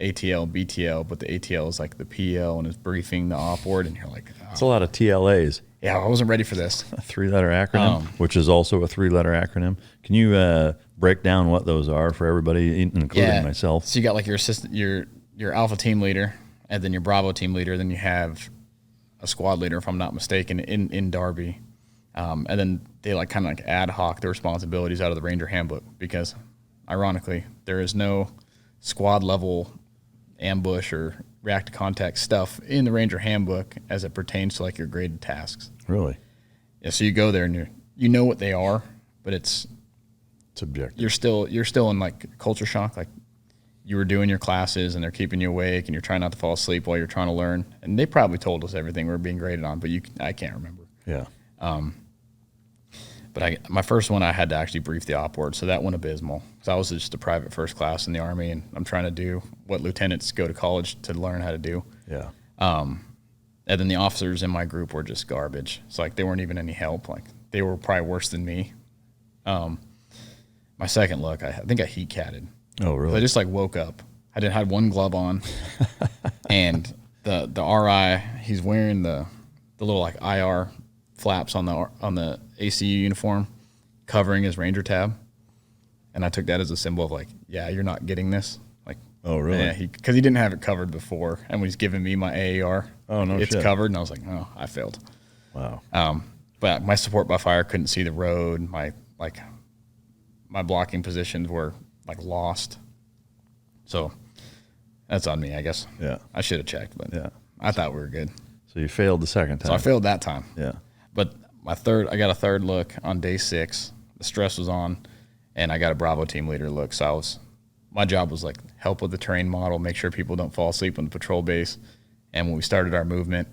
ATL, BTL, but the ATL is like the PL and is briefing the op board, and you're like, oh.
It's a lot of TLAs.
Yeah, I wasn't ready for this.
A 3-letter acronym, which is also a 3-letter acronym. Can you break down what those are for everybody, including myself?
So you got like your assistant, your Alpha team leader, and then your Bravo team leader. Then you have a squad leader, if I'm not mistaken, in Darby. And then they like kind of like ad hoc the responsibilities out of the Ranger handbook, because ironically, there is no squad level ambush or react to contact stuff in the Ranger handbook as it pertains to like your graded tasks.
Really?
Yeah. So you go there and you know what they are, but it's
subjective.
You're still in like culture shock. Like you were doing your classes and they're keeping you awake and you're trying not to fall asleep while you're trying to learn. And they probably told us everything we were being graded on, but I can't remember.
Yeah.
But my first one, I had to actually brief the op board, so that went abysmal. So I was just a private first class in the Army, and I'm trying to do what lieutenants go to college to learn how to do.
Yeah.
And then the officers in my group were just garbage. It's like they weren't even any help. Like they were probably worse than me. My second look, I think I heat catted.
Oh, really?
So I just like woke up. I had one glove on, and the RI, he's wearing the little like IR flaps on the ACU uniform, covering his Ranger tab, and I took that as a symbol of like, yeah, you're not getting this. Like,
oh, really?
Yeah, because he didn't have it covered before, and when he's giving me my AAR, it's
shit.
covered, and I was like, oh, I failed.
Wow.
But my support by fire couldn't see the road. My blocking positions were like lost. So that's on me, I guess.
Yeah.
I should have checked, but
yeah,
I thought we were good.
So you failed the second time.
So I failed that time.
Yeah.
But I got a 3rd look on day 6. The stress was on, and I got a Bravo team leader look. So my job was like help with the terrain model, make sure people don't fall asleep on the patrol base, and when we started our movement,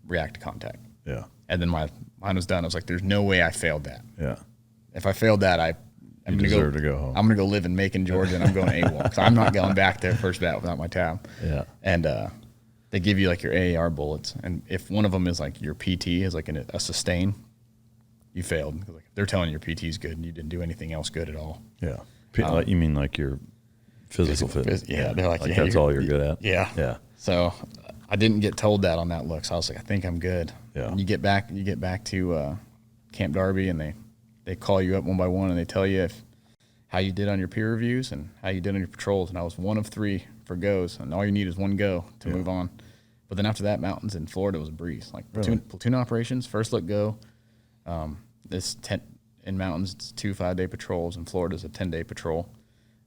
react to contact.
Yeah.
And then mine was done. I was like, there's no way I failed that.
Yeah.
If I failed that, I'm
going to go home.
I'm going to go live in Macon, Georgia, and I'm going AWOL. So I'm not going back there first bat without my tab.
Yeah.
And they give you like your AAR bullets, and if one of them is like your PT is like a sustain, you failed. Like they're telling you your PT is good, and you didn't do anything else good at all.
Yeah. You mean like your physical fitness?
Yeah. They're like,
that's all you're good at?
Yeah.
Yeah.
So I didn't get told that on that look. So I was like, I think I'm good.
Yeah.
And you get back to Camp Darby, and they call you up one by one, and they tell you how you did on your peer reviews and how you did on your patrols. And I was 1 of 3 for goes, and all you need is 1 go to move on. But then after that, mountains in Florida was a breeze. Like platoon operations, first look go. In mountains, it's 2 5-day patrols. In Florida, it's a 10-day patrol.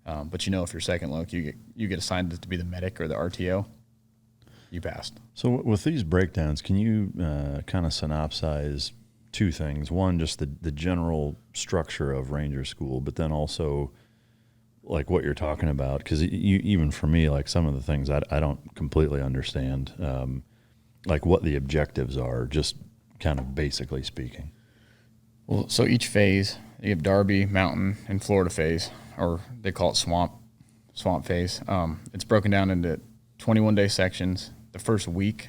But if you're second look, you get assigned to be the medic or the RTO. You passed.
So with these breakdowns, can you kind of synopsize 2 things? One, just the general structure of Ranger School, but then also like what you're talking about, because even for me, like some of the things I don't completely understand. like what the objectives are, just kind of basically speaking.
Well, so each phase, you have Derby, Mountain, and Florida phase, or they call it Swamp phase. It's broken down into 21-day sections. The first week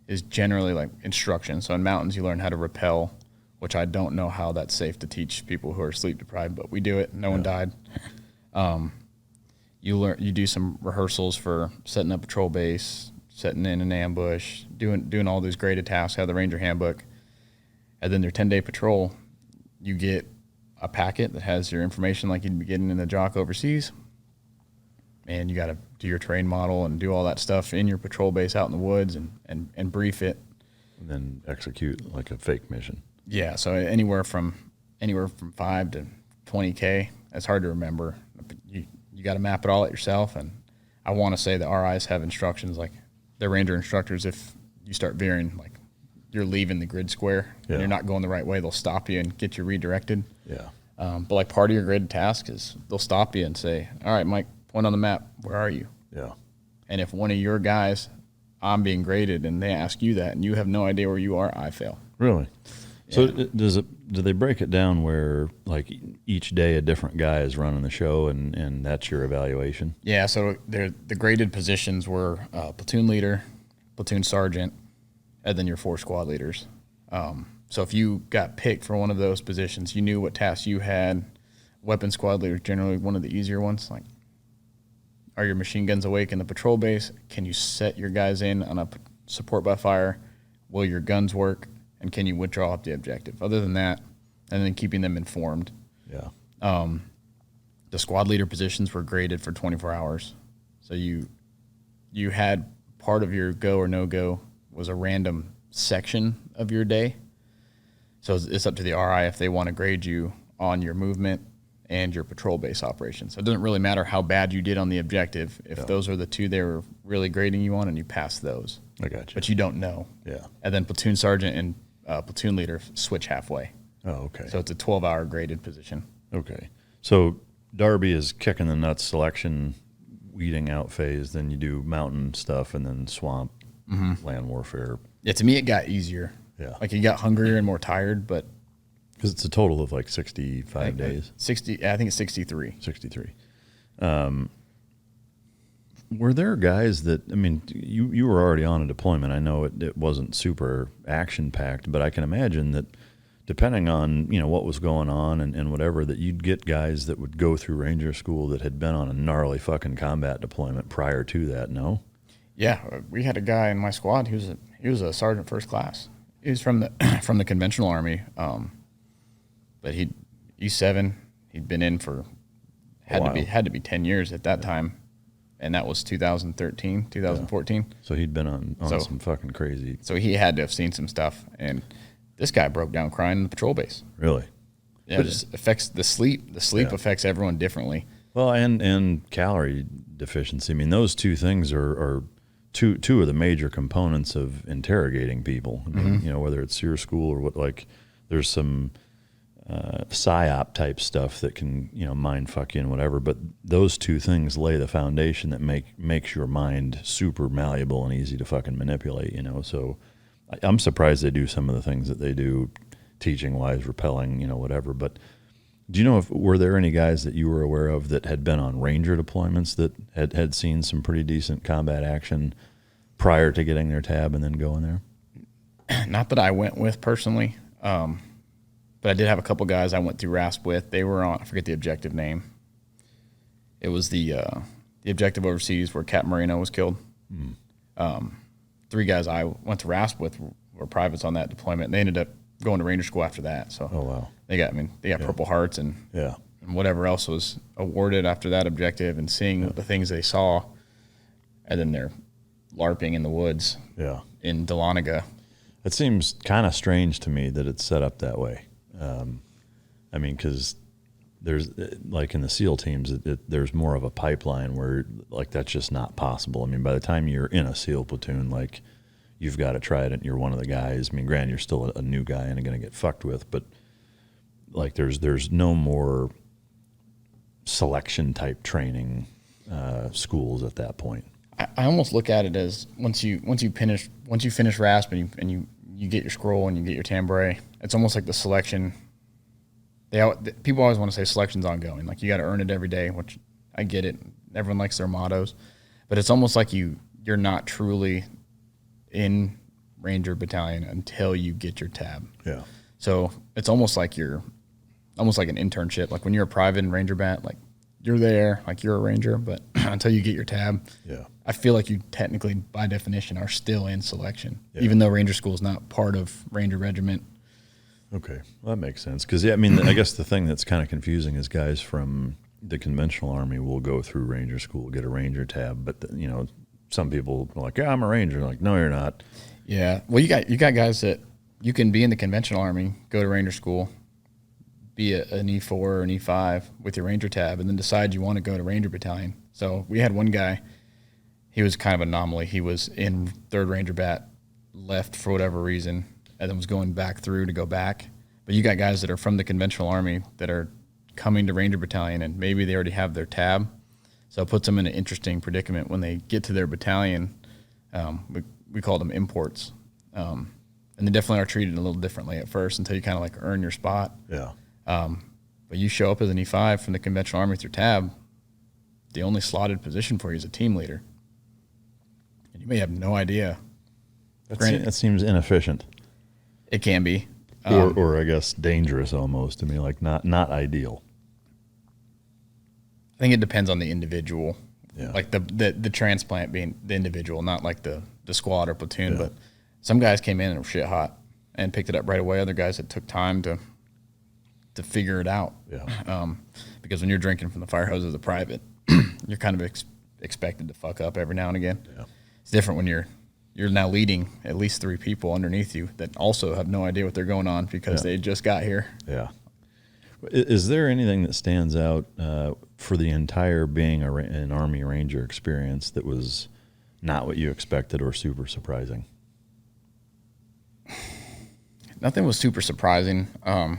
is generally like instruction. So in Mountains, you learn how to rappel, which I don't know how that's safe to teach people who are sleep deprived, but we do it. No one died. You do some rehearsals for setting up a patrol base, setting in an ambush, doing all those graded tasks, have the Ranger handbook. And then their 10-day patrol, you get a packet that has your information like you'd be getting in the JOC overseas. And you got to do your terrain model and do all that stuff in your patrol base out in the woods and brief it.
And then execute like a fake mission.
Yeah, so anywhere from 5 to 20K. That's hard to remember. You got to map it all out yourself. And I want to say the RIs have instructions like their Ranger instructors. If you start veering, like you're leaving the grid square and you're not going the right way, they'll stop you and get you redirected.
Yeah.
But like part of your graded task is they'll stop you and say, "All right, Mike, point on the map. Where are you?"
Yeah.
And if one of your guys, I'm being graded, and they ask you that, and you have no idea where you are, I fail.
Really? Yeah. So do they break it down where like each day a different guy is running the show, and that's your evaluation?
Yeah. So the graded positions were platoon leader, platoon sergeant, and then your 4 squad leaders. So if you got picked for one of those positions, you knew what tasks you had. Weapon squad leader is generally one of the easier ones. Like, are your machine guns awake in the patrol base? Can you set your guys in on a support by fire? Will your guns work? And can you withdraw up the objective? Other than that, and then keeping them informed.
Yeah.
The squad leader positions were graded for 24 hours. So you had part of your go or no go was a random section of your day. So it's up to the RI if they want to grade you on your movement and your patrol base operations. So it doesn't really matter how bad you did on the objective if those are the 2 they were really grading you on and you pass those.
I got you.
But you don't know.
Yeah.
And then platoon sergeant and platoon leader switch halfway.
Oh, okay.
So it's a 12-hour graded position.
Okay. So Derby is kicking the nuts selection, weeding out phase. Then you do mountain stuff and then swamp, land warfare.
Yeah, to me it got easier.
Yeah.
Like you got hungrier and more tired, but
because it's a total of like 65 days.
60. I think it's 63.
63. Were there guys that, I mean, you were already on a deployment. I know it wasn't super action-packed, but I can imagine that depending on, what was going on and whatever, that you'd get guys that would go through Ranger School that had been on a gnarly fucking combat deployment prior to that, no? Yeah,
we had a guy in my squad. He was a sergeant first class. He was from the conventional army, but he's 7. He'd been in for had to be 10 years at that time. And that was 2013, 2014.
Yeah. So he'd been on some fucking crazy.
So he had to have seen some stuff. And this guy broke down crying in the patrol base.
Really?
Yeah, it just affects the sleep. The sleep affects everyone differently.
Well, and calorie deficiency. I mean, those 2 things are two of the major components of interrogating people. I mean, whether it's your school or what, like there's some psyop type stuff that can, mind fuck you and whatever, but those 2 things lay the foundation that makes your mind super malleable and easy to fucking manipulate, so I'm surprised they do some of the things that they do teaching wise, repelling, whatever. But do you know were there any guys that you were aware of that had been on Ranger deployments that had seen some pretty decent combat action prior to getting their tab and then going there? Not that I went with personally. But I did have a couple guys I went through R.A.S.P with. They were on, I forget the objective name. It was the objective overseas where Captain Marino was killed. 3 guys I went to R.A.S.P with were privates on that deployment. And they ended up going to Ranger School after that. So wow.
They got Purple Hearts and whatever else was awarded after that objective, and seeing the things they saw, and then they're LARPing in the woods in Dahlonega. It seems kind of strange to me that it's set up that way. I mean, because there's, like in the SEAL teams, there's more of a pipeline where, like, that's just not possible. I mean, by the time you're in a SEAL platoon, like, you've got to try it and you're one of the guys. I mean, granted, you're still a new guy and going to get fucked with, but, like, there's no more selection-type training schools at that point. I almost look at it as once you finish R.A.S.P and you get your scroll and you get your tambourine, it's almost like the selection. People always want to say selection's ongoing, like you got to earn it every day, which I get it. Everyone likes their mottos, but it's almost like you're not truly in Ranger Battalion until you get your tab.
Yeah.
So it's almost like an internship. Like when you're a private in Ranger Bat, like you're there, like you're a Ranger, but until you get your tab,
yeah,
I feel like you technically, by definition, are still in selection,
yeah.
even though Ranger School is not part of Ranger Regiment.
Okay, well, that makes sense. Because, yeah, I mean, I guess the thing that's kind of confusing is guys from the conventional Army will go through Ranger School, get a Ranger tab, but, some people are like, yeah, I'm a Ranger. Like, no, you're not.
Yeah, well, you got guys that you can be in the conventional Army, go to Ranger School, be an E4 or an E5 with your Ranger tab, and then decide you want to go to Ranger Battalion. So we had one guy, he was kind of an anomaly. He was in 3rd Ranger Bat, left for whatever reason, and then was going back through to go back. But you got guys that are from the conventional Army that are coming to Ranger Battalion, and maybe they already have their tab. So it puts them in an interesting predicament when they get to their battalion. We call them imports. And they definitely are treated a little differently at first until you kind of like earn your spot.
Yeah.
But you show up as an E5 from the conventional Army with your tab, the only slotted position for you is a team leader. And you may have no idea.
That seems inefficient.
It can be.
Or I guess dangerous almost to me, like not ideal.
I think it depends on the individual.
Yeah.
Like the transplant being the individual, not like the squad or platoon. Yeah. But some guys came in and were shit hot and picked it up right away. Other guys that took time to figure it out.
Yeah.
Because when you're drinking from the fire hose as a private, you're kind of expected to fuck up every now and again.
Yeah.
It's different when you're now leading at least 3 people underneath you that also have no idea what they're going on because they just got here.
Yeah. Is there anything that stands out for the entire being an Army Ranger experience that was not what you expected or super surprising?
Nothing was super surprising. I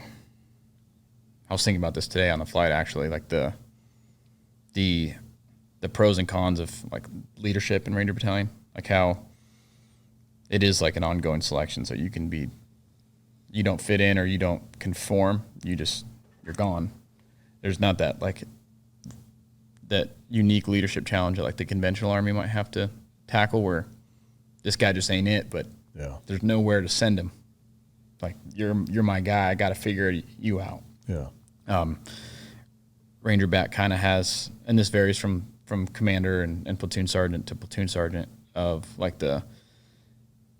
was thinking about this today on the flight, actually, like the pros and cons of like leadership in Ranger Battalion, like how it is like an ongoing selection. So you don't fit in or you don't conform. You're gone. There's not that unique leadership challenge that like the conventional Army might have to tackle where this guy just ain't it, but there's nowhere to send him. Like you're my guy. I got to figure you out.
Yeah.
Ranger Bat kind of has, and this varies from commander and platoon sergeant to platoon sergeant, of like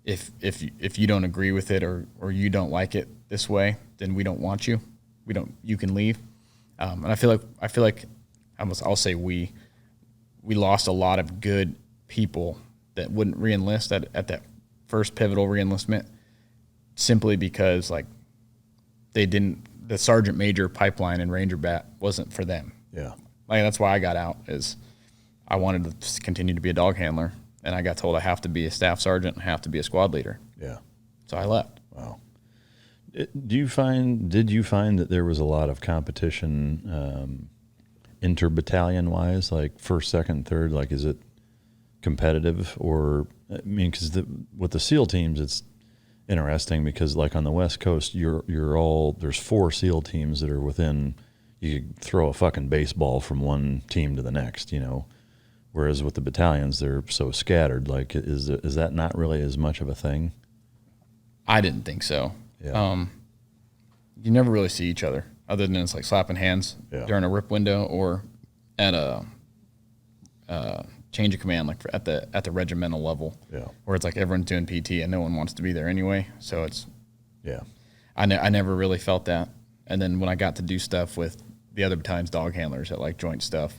if you don't agree with it or you don't like it this way, then we don't want you. You can leave. And I feel like I'll say we lost a lot of good people that wouldn't re-enlist at that first pivotal re-enlistment simply because like the sergeant major pipeline in Ranger Bat wasn't for them.
Yeah.
Like that's why I got out, is I wanted to continue to be a dog handler, and I got told I have to be a staff sergeant and have to be a squad leader.
Yeah.
So I left.
Wow. Did you find that there was a lot of competition inter-battalion wise, like 1st, 2nd, 3rd? Like, is it competitive? Or, I mean, because with the SEAL teams, it's interesting because, like, on the West Coast, there's 4 SEAL teams that are within, you could throw a fucking baseball from one team to the next, whereas with the battalions, they're so scattered. Like, is that not really as much of a thing?
I didn't think so.
Yeah.
You never really see each other other than it's like slapping hands during a RIP window or at a change of command, like at the regimental level, where it's like everyone's doing PT and no one wants to be there anyway. So it's I never really felt that. And then when I got to do stuff with the other battalion's dog handlers at like joint stuff,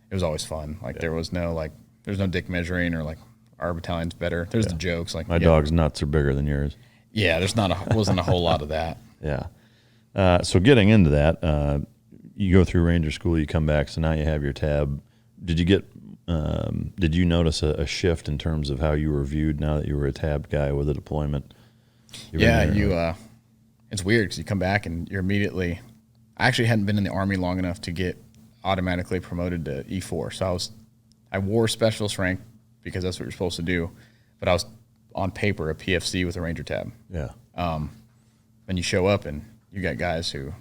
it was always fun. Like there's no dick measuring or like our battalion's better. There's the jokes like
my dog's nuts are bigger than yours.
Yeah, wasn't a whole lot of that.
Yeah. So getting into that, you go through Ranger School, you come back, so now you have your tab. Did you notice a shift in terms of how you were viewed now that you were a tabbed guy with a deployment?
It's weird because you come back and you're immediately. I actually hadn't been in the Army long enough to get automatically promoted to E4, so I wore specialist rank because that's what you're supposed to do. But I was on paper a PFC with a Ranger tab.
Yeah.
And you show up and you got guys who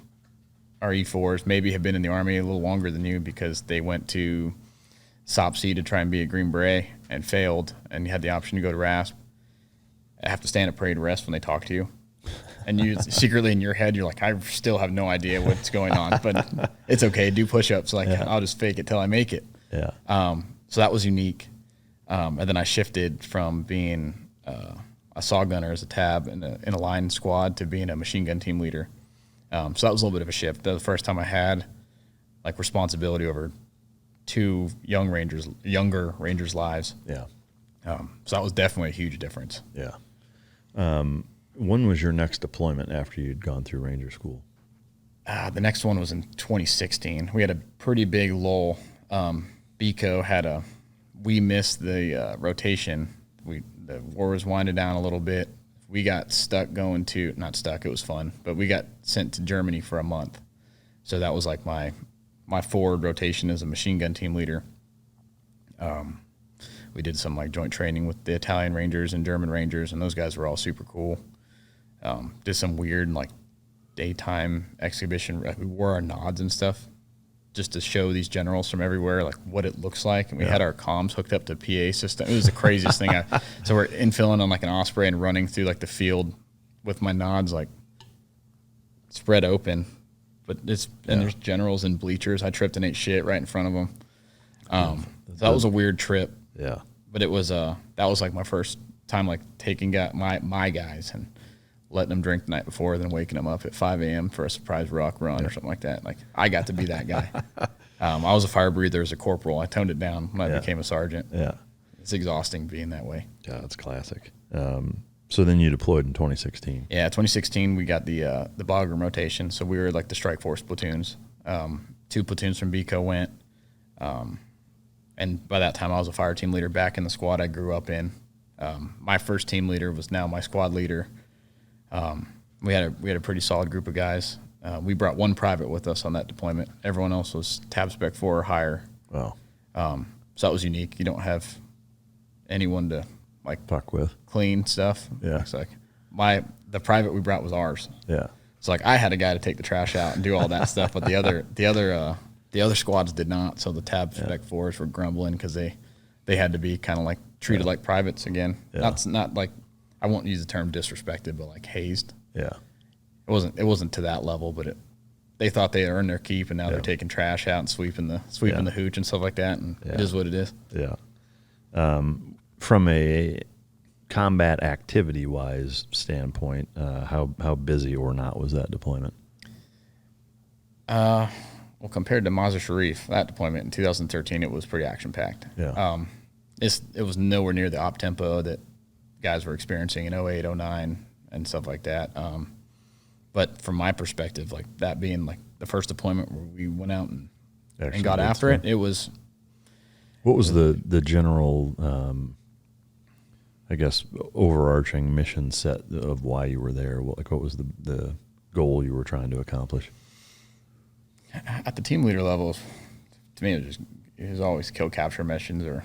are E4s, maybe have been in the Army a little longer than you because they went to SOPC to try and be a Green Beret and failed, and you had the option to go to R.A.S.P. I have to stand at parade rest when they talk to you. And you secretly in your head, you're like, I still have no idea what's going on, but it's okay. Do push-ups. Like, I'll just fake it till I make it.
Yeah.
So that was unique. And then I shifted from being a saw gunner as a tab in a line squad to being a machine gun team leader. So that was a little bit of a shift. That was the first time I had like responsibility over two younger Rangers' lives.
Yeah.
So that was definitely a huge difference.
Yeah. When was your next deployment after you'd gone through Ranger School?
The next one was in 2016. We had a pretty big lull. BCO we missed the rotation. The war was winding down a little bit. We got not stuck, it was fun, but we got sent to Germany for a month. So that was like my forward rotation as a machine gun team leader. We did some like joint training with the Italian Rangers and German Rangers, and those guys were all super cool. Did some weird like daytime exhibition. We wore our nods and stuff just to show these generals from everywhere like what it looks like. And we had our comms hooked up to PA system. It was the craziest thing. So we're infilling on like an Osprey and running through like the field with my nods like spread open. But there's generals and bleachers. I tripped and ate shit right in front of them. So that was a weird trip.
Yeah.
But it was that was like my first time like taking my guys and letting them drink the night before, then waking them up at 5 a.m. for a surprise rock run or something like that. Like I got to be that guy. I was a fire breather as a corporal. I toned it down when I became a sergeant.
Yeah.
It's exhausting being that way.
Yeah, that's classic. So then you deployed in 2016.
Yeah, 2016 we got the Bagram rotation. So we were like the strike force platoons. 2 platoons from BCO went. And by that time I was a fire team leader back in the squad I grew up in. My first team leader was now my squad leader. We had a pretty solid group of guys. We brought 1 private with us on that deployment. Everyone else was tab spec 4 or higher.
Wow.
So that was unique. You don't have anyone to like
fuck with
clean stuff.
Yeah.
It's like the private we brought was ours.
Yeah.
So like I had a guy to take the trash out and do all that stuff, but the other squads did not. So the tab spec 4s were grumbling because they had to be kind of like treated like privates again.
Yeah.
Not like, I won't use the term disrespected, but like hazed.
Yeah.
It wasn't to that level, but they thought they earned their keep, and now they're taking trash out and sweeping the hooch and stuff like that, and it is what it is.
Yeah. From a combat activity-wise standpoint, how busy or not was that deployment?
Well, compared to Mazar Sharif, that deployment in 2013, it was pretty action-packed.
Yeah.
It was nowhere near the op tempo that guys were experiencing in 08, 09, and stuff like that. But from my perspective, like that being like the first deployment where we went out and got after it, it was.
What was the general, I guess, overarching mission set of why you were there? What was the goal you were trying to accomplish?
At the team leader level, to me, it was always kill capture missions or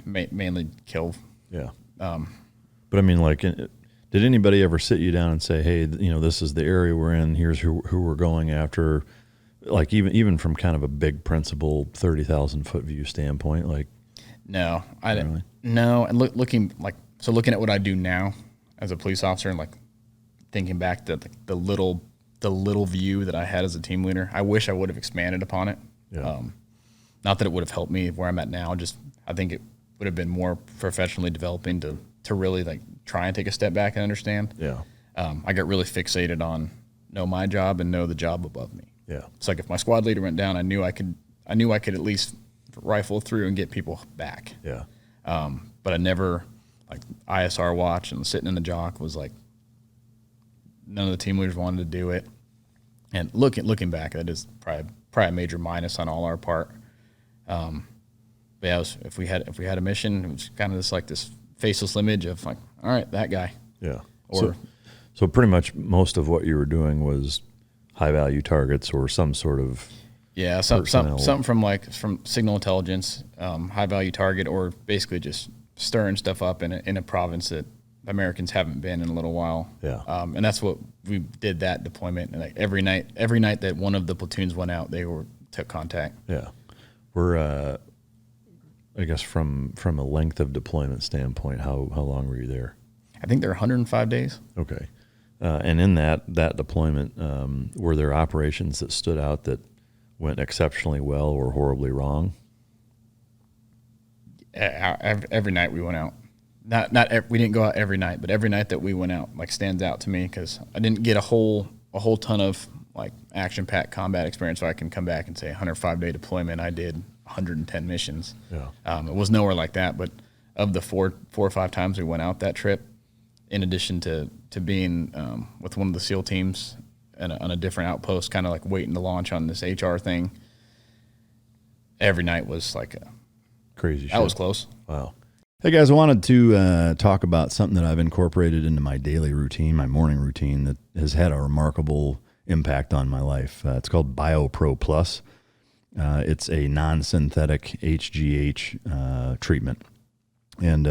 mainly kill.
Yeah. But I mean, like, did anybody ever sit you down and say, hey, this is the area we're in, here's who we're going after, like even from kind of a big principle 30,000-foot view standpoint? Like,
no, I didn't. Really? No, and looking at what I do now as a police officer and like thinking back to the little view that I had as a team leader, I wish I would have expanded upon it.
Yeah.
Not that it would have helped me where I'm at now, just I think it would have been more professionally developing to really like try and take a step back and understand.
Yeah.
I got really fixated on know my job and know the job above me.
Yeah.
It's like if my squad leader went down, I knew I could at least rifle through and get people back.
Yeah.
But I never like ISR watch and sitting in the jock was like none of the team leaders wanted to do it. And looking back, that is probably a major minus on all our part. But yeah, if we had a mission, it was kind of this faceless image of like, all right, that guy.
Yeah.
Or
so pretty much most of what you were doing was high value targets or some sort of
Yeah, something from signal intelligence, high value target, or basically just stirring stuff up in a province that Americans haven't been in a little while.
Yeah.
And that's what we did, that deployment. And like every night that one of the platoons went out, they took contact.
Yeah. We're, I guess from a length of deployment standpoint, how long were you there?
I think they're 105 days.
Okay. And in that deployment, were there operations that stood out that went exceptionally well or horribly wrong?
Every night we went out. We didn't go out every night, but every night that we went out like stands out to me, because I didn't get a whole ton of like action-packed combat experience, so I can come back and say 105-day deployment, I did 110 missions.
Yeah.
It was nowhere like that, but of the four or five times we went out that trip, in addition to being with one of the SEAL teams on a different outpost, kind of like waiting to launch on this HR thing, every night was like
crazy shit.
That was close.
Wow. Hey guys, I wanted to talk about something that I've incorporated into my daily routine, my morning routine, that has had a remarkable impact on my life. It's called BioPro Plus. It's a non-synthetic HGH treatment. And,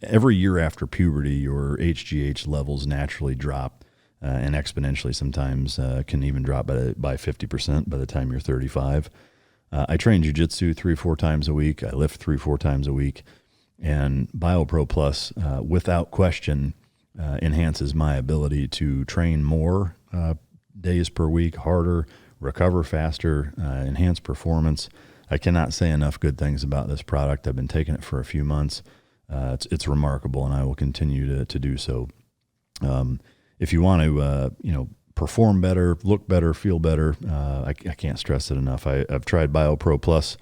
every year after puberty, your HGH levels naturally drop, and exponentially sometimes can even drop by 50% by the time you're 35. I train jiu-jitsu 3-4 times a week. I lift 3-4 times a week. And BioPro Plus, without question, enhances my ability to train more days per week, harder, recover faster, enhance performance. I cannot say enough good things about this product. I've been taking it for a few months. It's remarkable, and I will continue to do so. If you want to, perform better, look better, feel better, I can't stress it enough. I've tried BioPro Plus,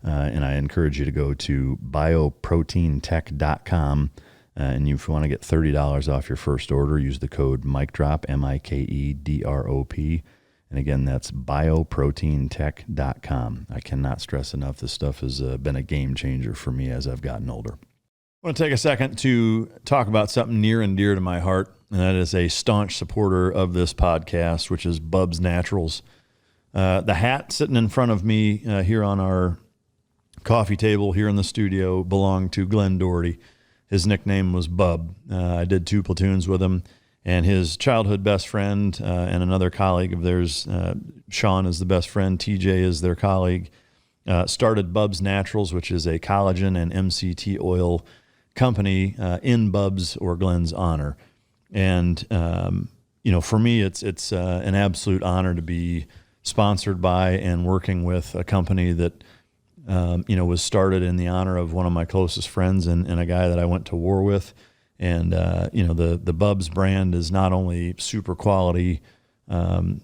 and I encourage you to go to bioproteintech.com. And if you want to get $30 off your first order, use the code MikeDrop, MIKEDROP. And again, that's bioproteintech.com. I cannot stress enough, this stuff has been a game changer for me as I've gotten older. I want to take a second to talk about something near and dear to my heart, and that is a staunch supporter of this podcast, which is Bub's Naturals. The hat sitting in front of me here on our coffee table here in the studio belonged to Glenn Doherty. His nickname was Bub. I did 2 platoons with him, and his childhood best friend and another colleague of theirs, Sean is the best friend, TJ is their colleague, started Bub's Naturals, which is a collagen and MCT oil company in Bub's or Glenn's honor. And, for me, it's an absolute honor to be sponsored by and working with a company that, was started in the honor of one of my closest friends and a guy that I went to war with. And, the Bub's brand is not only super quality, collagen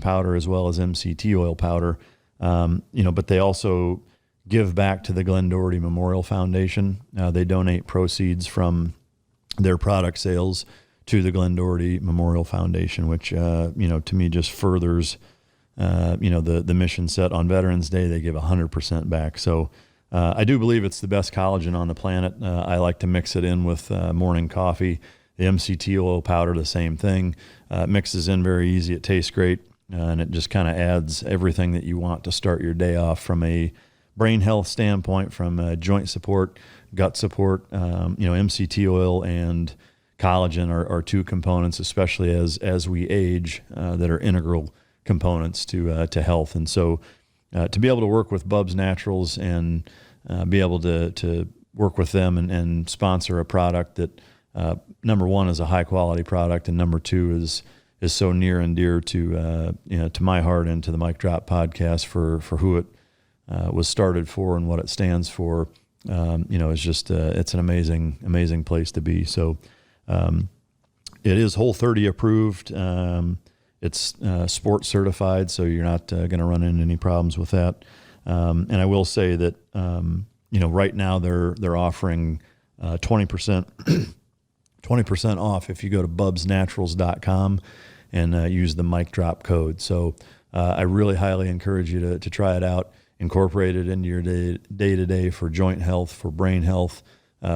powder as well as MCT oil powder, but they also give back to the Glenn Doherty Memorial Foundation. They donate proceeds from their product sales to the Glenn Doherty Memorial Foundation, which, to me just furthers, the mission set on Veterans Day. They give 100% back. So I do believe it's the best collagen on the planet. I like to mix it in with morning coffee. The MCT oil powder, the same thing. It mixes in very easy. It tastes great, and it just kind of adds everything that you want to start your day off from a brain health standpoint, from joint support, gut support. MCT oil and collagen are 2 components, especially as we age, that are integral components to health. And so to be able to work with Bub's Naturals and be able to work with them and sponsor a product that number one is a high quality product, and number 2 is so near and dear to to my heart and to the Mike Drop podcast for who it was started for and what it stands for. It's just it's an amazing place to be. So it is Whole30 approved. It's sports certified, so you're not going to run into any problems with that. And I will say that right now they're offering 20% 20% off if you go to bubsnaturals.com and use the Mike Drop code. So I really highly encourage you to try it out, incorporate it into your day-to-day for joint health, for brain health,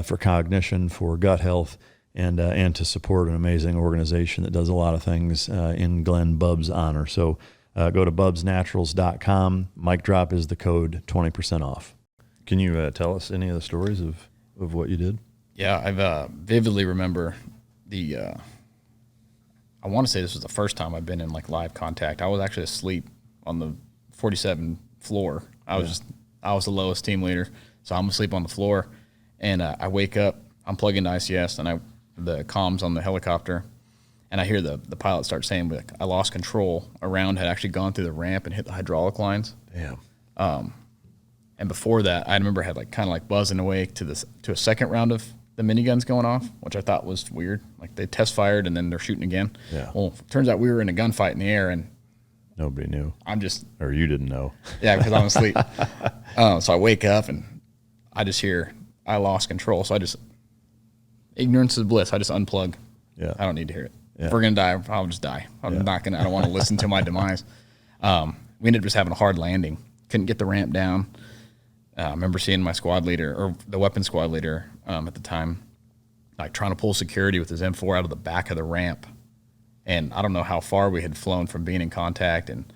for cognition, for gut health, and to support an amazing organization that does a lot of things in Glenn Bub's honor. So go to bubsnaturals.com. Mic drop is the code, 20% off. Can you tell us any of the stories of what you did?
Yeah, I vividly remember I want to say this was the first time I've been in like live contact. I was actually asleep on the 47 floor. I was the lowest team leader, so I'm asleep on the floor, and I wake up. I'm plugged into ICS, and the comms on the helicopter, and I hear the pilot start saying, like, I lost control. A round had actually gone through the ramp and hit the hydraulic lines.
Damn.
And before that, I remember I had like kind of like buzzing away to a second round of the miniguns going off, which I thought was weird. Like they test fired and then they're shooting again.
Yeah.
Well, turns out we were in a gunfight in the air, and
nobody knew. Or you didn't know.
Yeah, because I'm asleep. So I wake up and I just hear I lost control. So ignorance is bliss. I just unplug.
Yeah.
I don't need to hear it.
Yeah.
If we're gonna die, I'll just die. I don't want to listen to my demise. We ended up just having a hard landing. Couldn't get the ramp down. I remember seeing my squad leader, or the weapons squad leader at the time, like trying to pull security with his M4 out of the back of the ramp. And I don't know how far we had flown from being in contact, and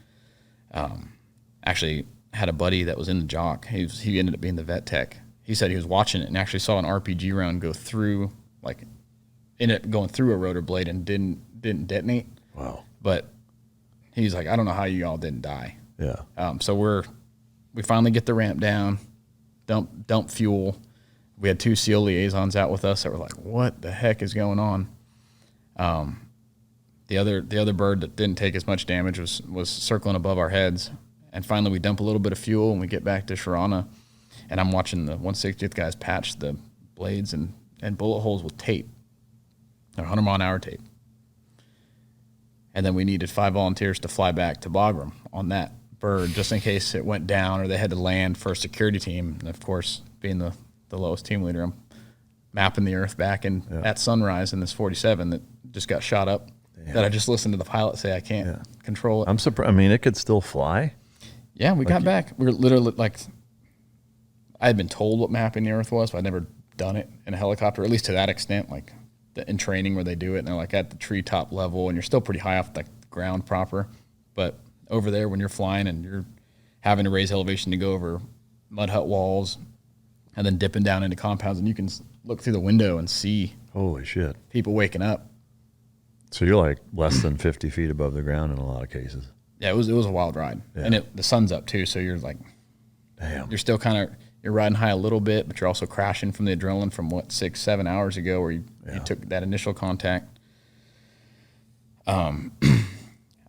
actually had a buddy that was in the jock. He ended up being the vet tech. He said he was watching it and actually saw an RPG round go through, like, ended up going through a rotor blade and didn't detonate.
Wow.
But he's like, I don't know how you all didn't die.
Yeah.
So we finally get the ramp down, dump fuel. We had 2 SEAL liaisons out with us that were like, what the heck is going on? The other bird that didn't take as much damage was circling above our heads. And finally we dump a little bit of fuel and we get back to Sharana, and I'm watching the 160th guys patch the blades and bullet holes with tape, or 100-mile-an-hour tape. And then we needed 5 volunteers to fly back to Bagram on that bird, just in case it went down or they had to land for a security team. And of course, being the lowest team leader, I'm mapping the earth back at sunrise in this 47 that just got shot up. Damn. That I just listened to the pilot say I can't control it.
I'm surprised. I mean, it could still fly.
Yeah, we got back. We were literally like, I had been told what mapping the earth was, but I'd never done it in a helicopter, at least to that extent, like in training where they do it, and they're like at the treetop level, and you're still pretty high off the ground proper. But over there, when you're flying and you're having to raise elevation to go over mud hut walls and then dipping down into compounds, and you can look through the window and see
Holy shit.
people waking up.
So you're like less than 50 feet above the ground in a lot of cases.
Yeah, it was a wild ride.
Yeah.
And the sun's up too, so you're like,
damn,
you're still you're riding high a little bit, but you're also crashing from the adrenaline from 6-7 hours ago where you took that initial contact. I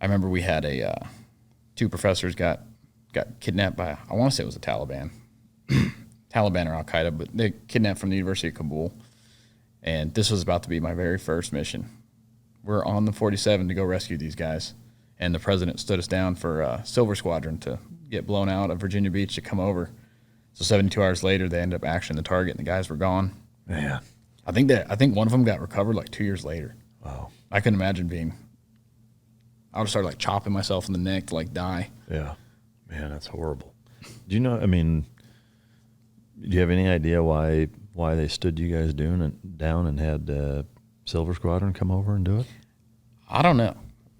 remember we had 2 professors got kidnapped by, I want to say it was the Taliban. Taliban or Al-Qaeda, but they kidnapped from the University of Kabul. And this was about to be my very first mission. We're on the 47 to go rescue these guys. And the president stood us down for Silver Squadron to get blown out of Virginia Beach to come over. So 72 hours later, they ended up actioning the target, and the guys were gone.
Man.
I think one of them got recovered like 2 years later.
Wow.
I couldn't imagine I would start like chopping myself in the neck to like die.
Yeah. Man, that's horrible. Do you know, I mean, do you have any idea why they stood you guys down and had Silver Squadron come over and do it?
I don't know.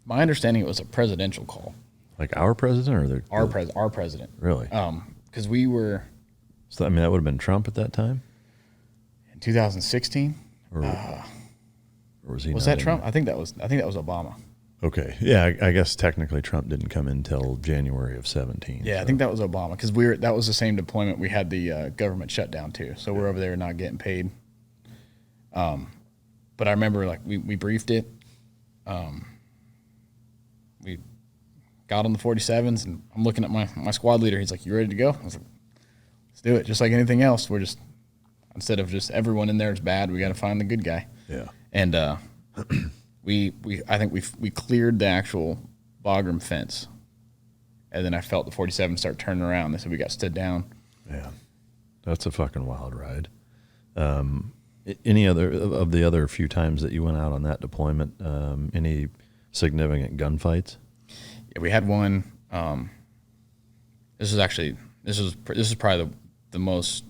My understanding, it was a presidential call.
Like our president or
Our president.
Really?
Because we were...
So, I mean, that would have been Trump at that time?
In 2016?
Or was he
Was
not
that
in
Trump?
there?
I think that was Obama.
Okay. Yeah, I guess technically Trump didn't come in until January of 17.
Yeah, so. I think that was Obama, because that was the same deployment. We had the government shutdown too, so we're over there not getting paid. But I remember like we briefed it. We got on the 47s, and I'm looking at my squad leader. He's like, "You ready to go?" I was like, "Let's do it." Just like anything else, we're just, instead of just everyone in there is bad, we got to find the good guy.
Yeah.
And I think we cleared the actual Bagram fence, and then I felt the 47 start turning around. They said we got stood down.
Yeah, that's a fucking wild ride. Any other of the other few times that you went out on that deployment, any significant gunfights?
Yeah, we had one. This is probably the most.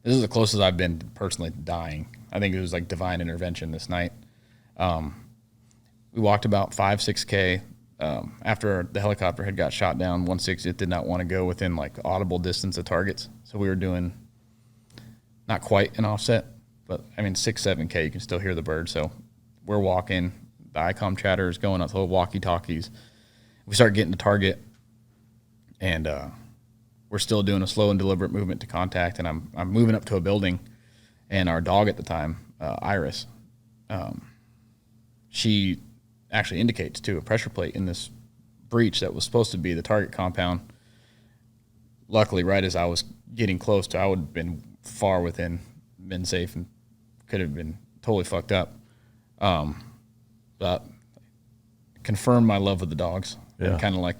This is the closest I've been personally to dying I think it was like divine intervention this night. We walked about 5-6K. After the helicopter had got shot down, 160th did not want to go within like audible distance of targets. So we were doing not quite an offset, but I mean 6-7K, you can still hear the bird. So we're walking, the ICOM chatter is going up, the walkie-talkies. We start getting to target, and we're still doing a slow and deliberate movement to contact, and I'm moving up to a building, and our dog at the time, Iris, she actually indicates to a pressure plate in this breach that was supposed to be the target compound. Luckily, right as I was getting close to, I would have been far within, been safe, and could have been totally fucked up. But confirmed my love of the dogs.
Yeah.
And kind of like,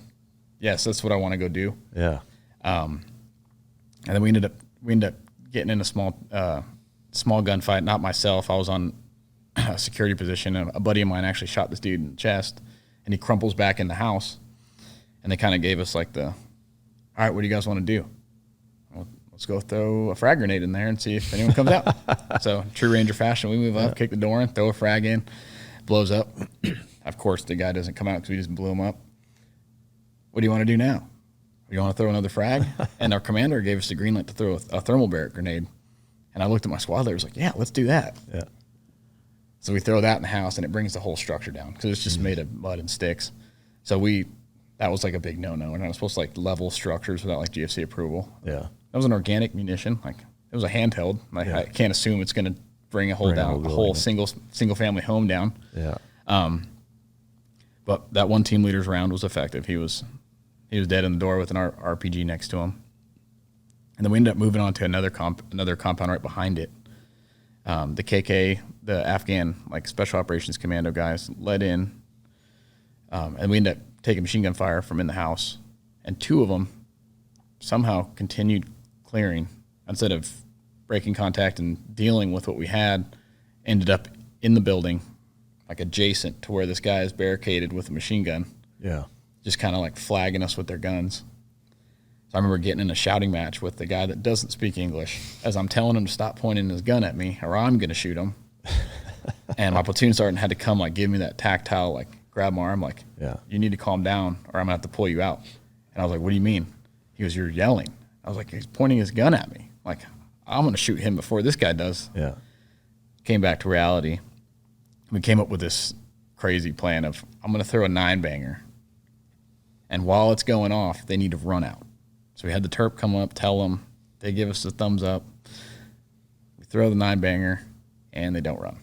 yes, that's what I want to go do.
Yeah.
And then we ended up getting in a small gunfight. Not myself. I was on a security position, and a buddy of mine actually shot this dude in the chest, and he crumples back in the house. And they kind of gave us like all right, what do you guys want to do? Well, let's go throw a frag grenade in there and see if anyone comes out. So true Ranger fashion, we move up, kick the door in, throw a frag in, blows up. Of course, the guy doesn't come out because we just blew him up. What do you want to do now? You want to throw another frag? And our commander gave us the green light to throw a thermal barrack grenade. And I looked at my squad leader, was like, yeah, let's do that.
Yeah.
So we throw that in the house, and it brings the whole structure down because it's just made of mud and sticks. So that was like a big no-no. We're not supposed to like level structures without like GFC approval.
Yeah.
That was an organic munition. Like it was a handheld. Like I can't assume it's going to bring a whole single family home down.
Yeah.
But that one team leader's round was effective. He was dead in the door with an RPG next to him. And then we ended up moving on to another compound right behind it. The KK, the Afghan like Special Operations Commando guys, led in, and we ended up taking machine gun fire from in the house. And two of them somehow continued clearing instead of breaking contact and dealing with what we had. Ended up in the building, like adjacent to where this guy is barricaded with a machine gun.
Yeah.
Just kind of like flagging us with their guns. So I remember getting in a shouting match with the guy that doesn't speak English as I'm telling him to stop pointing his gun at me or I'm going to shoot him. And my platoon sergeant had to come like give me that tactile, like grab my arm, like, you need to calm down or I'm going to have to pull you out. And I was like, what do you mean? He goes, you're yelling. I was like, he's pointing his gun at me. Like, I'm going to shoot him before this guy does.
Yeah.
Came back to reality. We came up with this crazy plan of I'm going to throw a 9-banger. And while it's going off, they need to run out. So we had the Terp come up, tell them. They give us the thumbs up. We throw the 9-banger, and they don't run.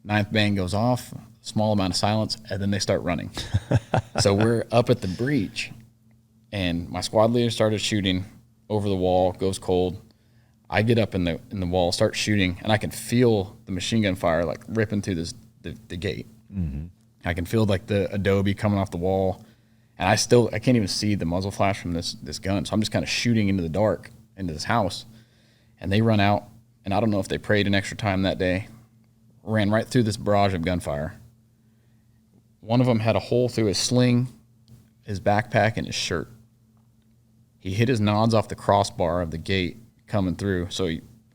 9th bang goes off, small amount of silence, and then they start running. So we're up at the breach, and my squad leader started shooting over the wall, goes cold. I get up in the wall, start shooting, and I can feel the machine gun fire like ripping through the gate. Mm-hmm. I can feel like the adobe coming off the wall. And I can't even see the muzzle flash from this gun. So I'm just kind of shooting into the dark into this house. And they run out. And I don't know if they prayed an extra time that day. Ran right through this barrage of gunfire. One of them had a hole through his sling, his backpack, and his shirt. He hit his nods off the crossbar of the gate coming through. So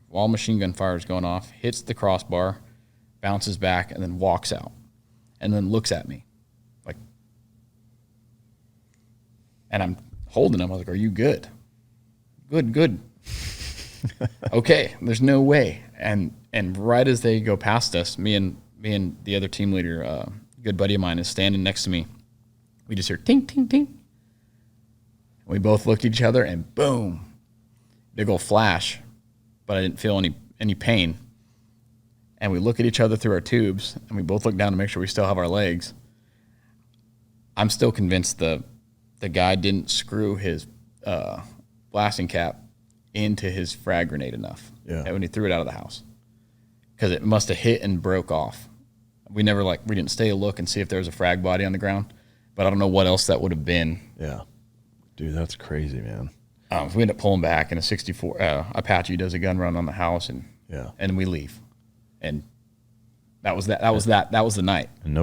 while machine gun fire is going off, hits the crossbar, bounces back, and then walks out. And then looks at me. And I'm holding him. I was like, are you good? Good. Okay, there's no way. And right as they go past us, me and the other team leader, a good buddy of mine, is standing next to me. We just hear ting, ting, ting. We both looked at each other and boom, big old flash. But I didn't feel any pain. And we look at each other through our tubes, and we both look down to make sure we still have our legs. I'm still convinced the guy didn't screw his blasting cap into his frag grenade enough when he threw it out of the house, because it must have hit and broke off. We didn't stay a look and see if there was a frag body on the ground, but I don't know what else that would have been.
Yeah. Dude, that's crazy, man.
So we end up pulling back, and a 64 Apache does a gun run on the house, and we leave. And that was the night.
And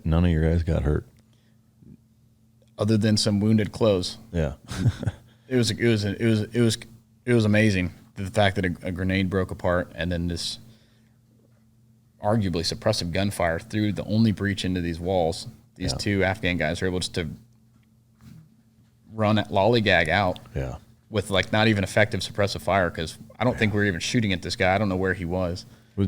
none of your guys got hurt.
Other than some wounded clothes.
Yeah.
It was amazing, the fact that a grenade broke apart, and then this arguably suppressive gunfire through the only breach into these walls. These two Afghan guys were able just to run at lollygag out with like not even effective suppressive fire, because I don't think we were even shooting at this guy. I don't know where he was.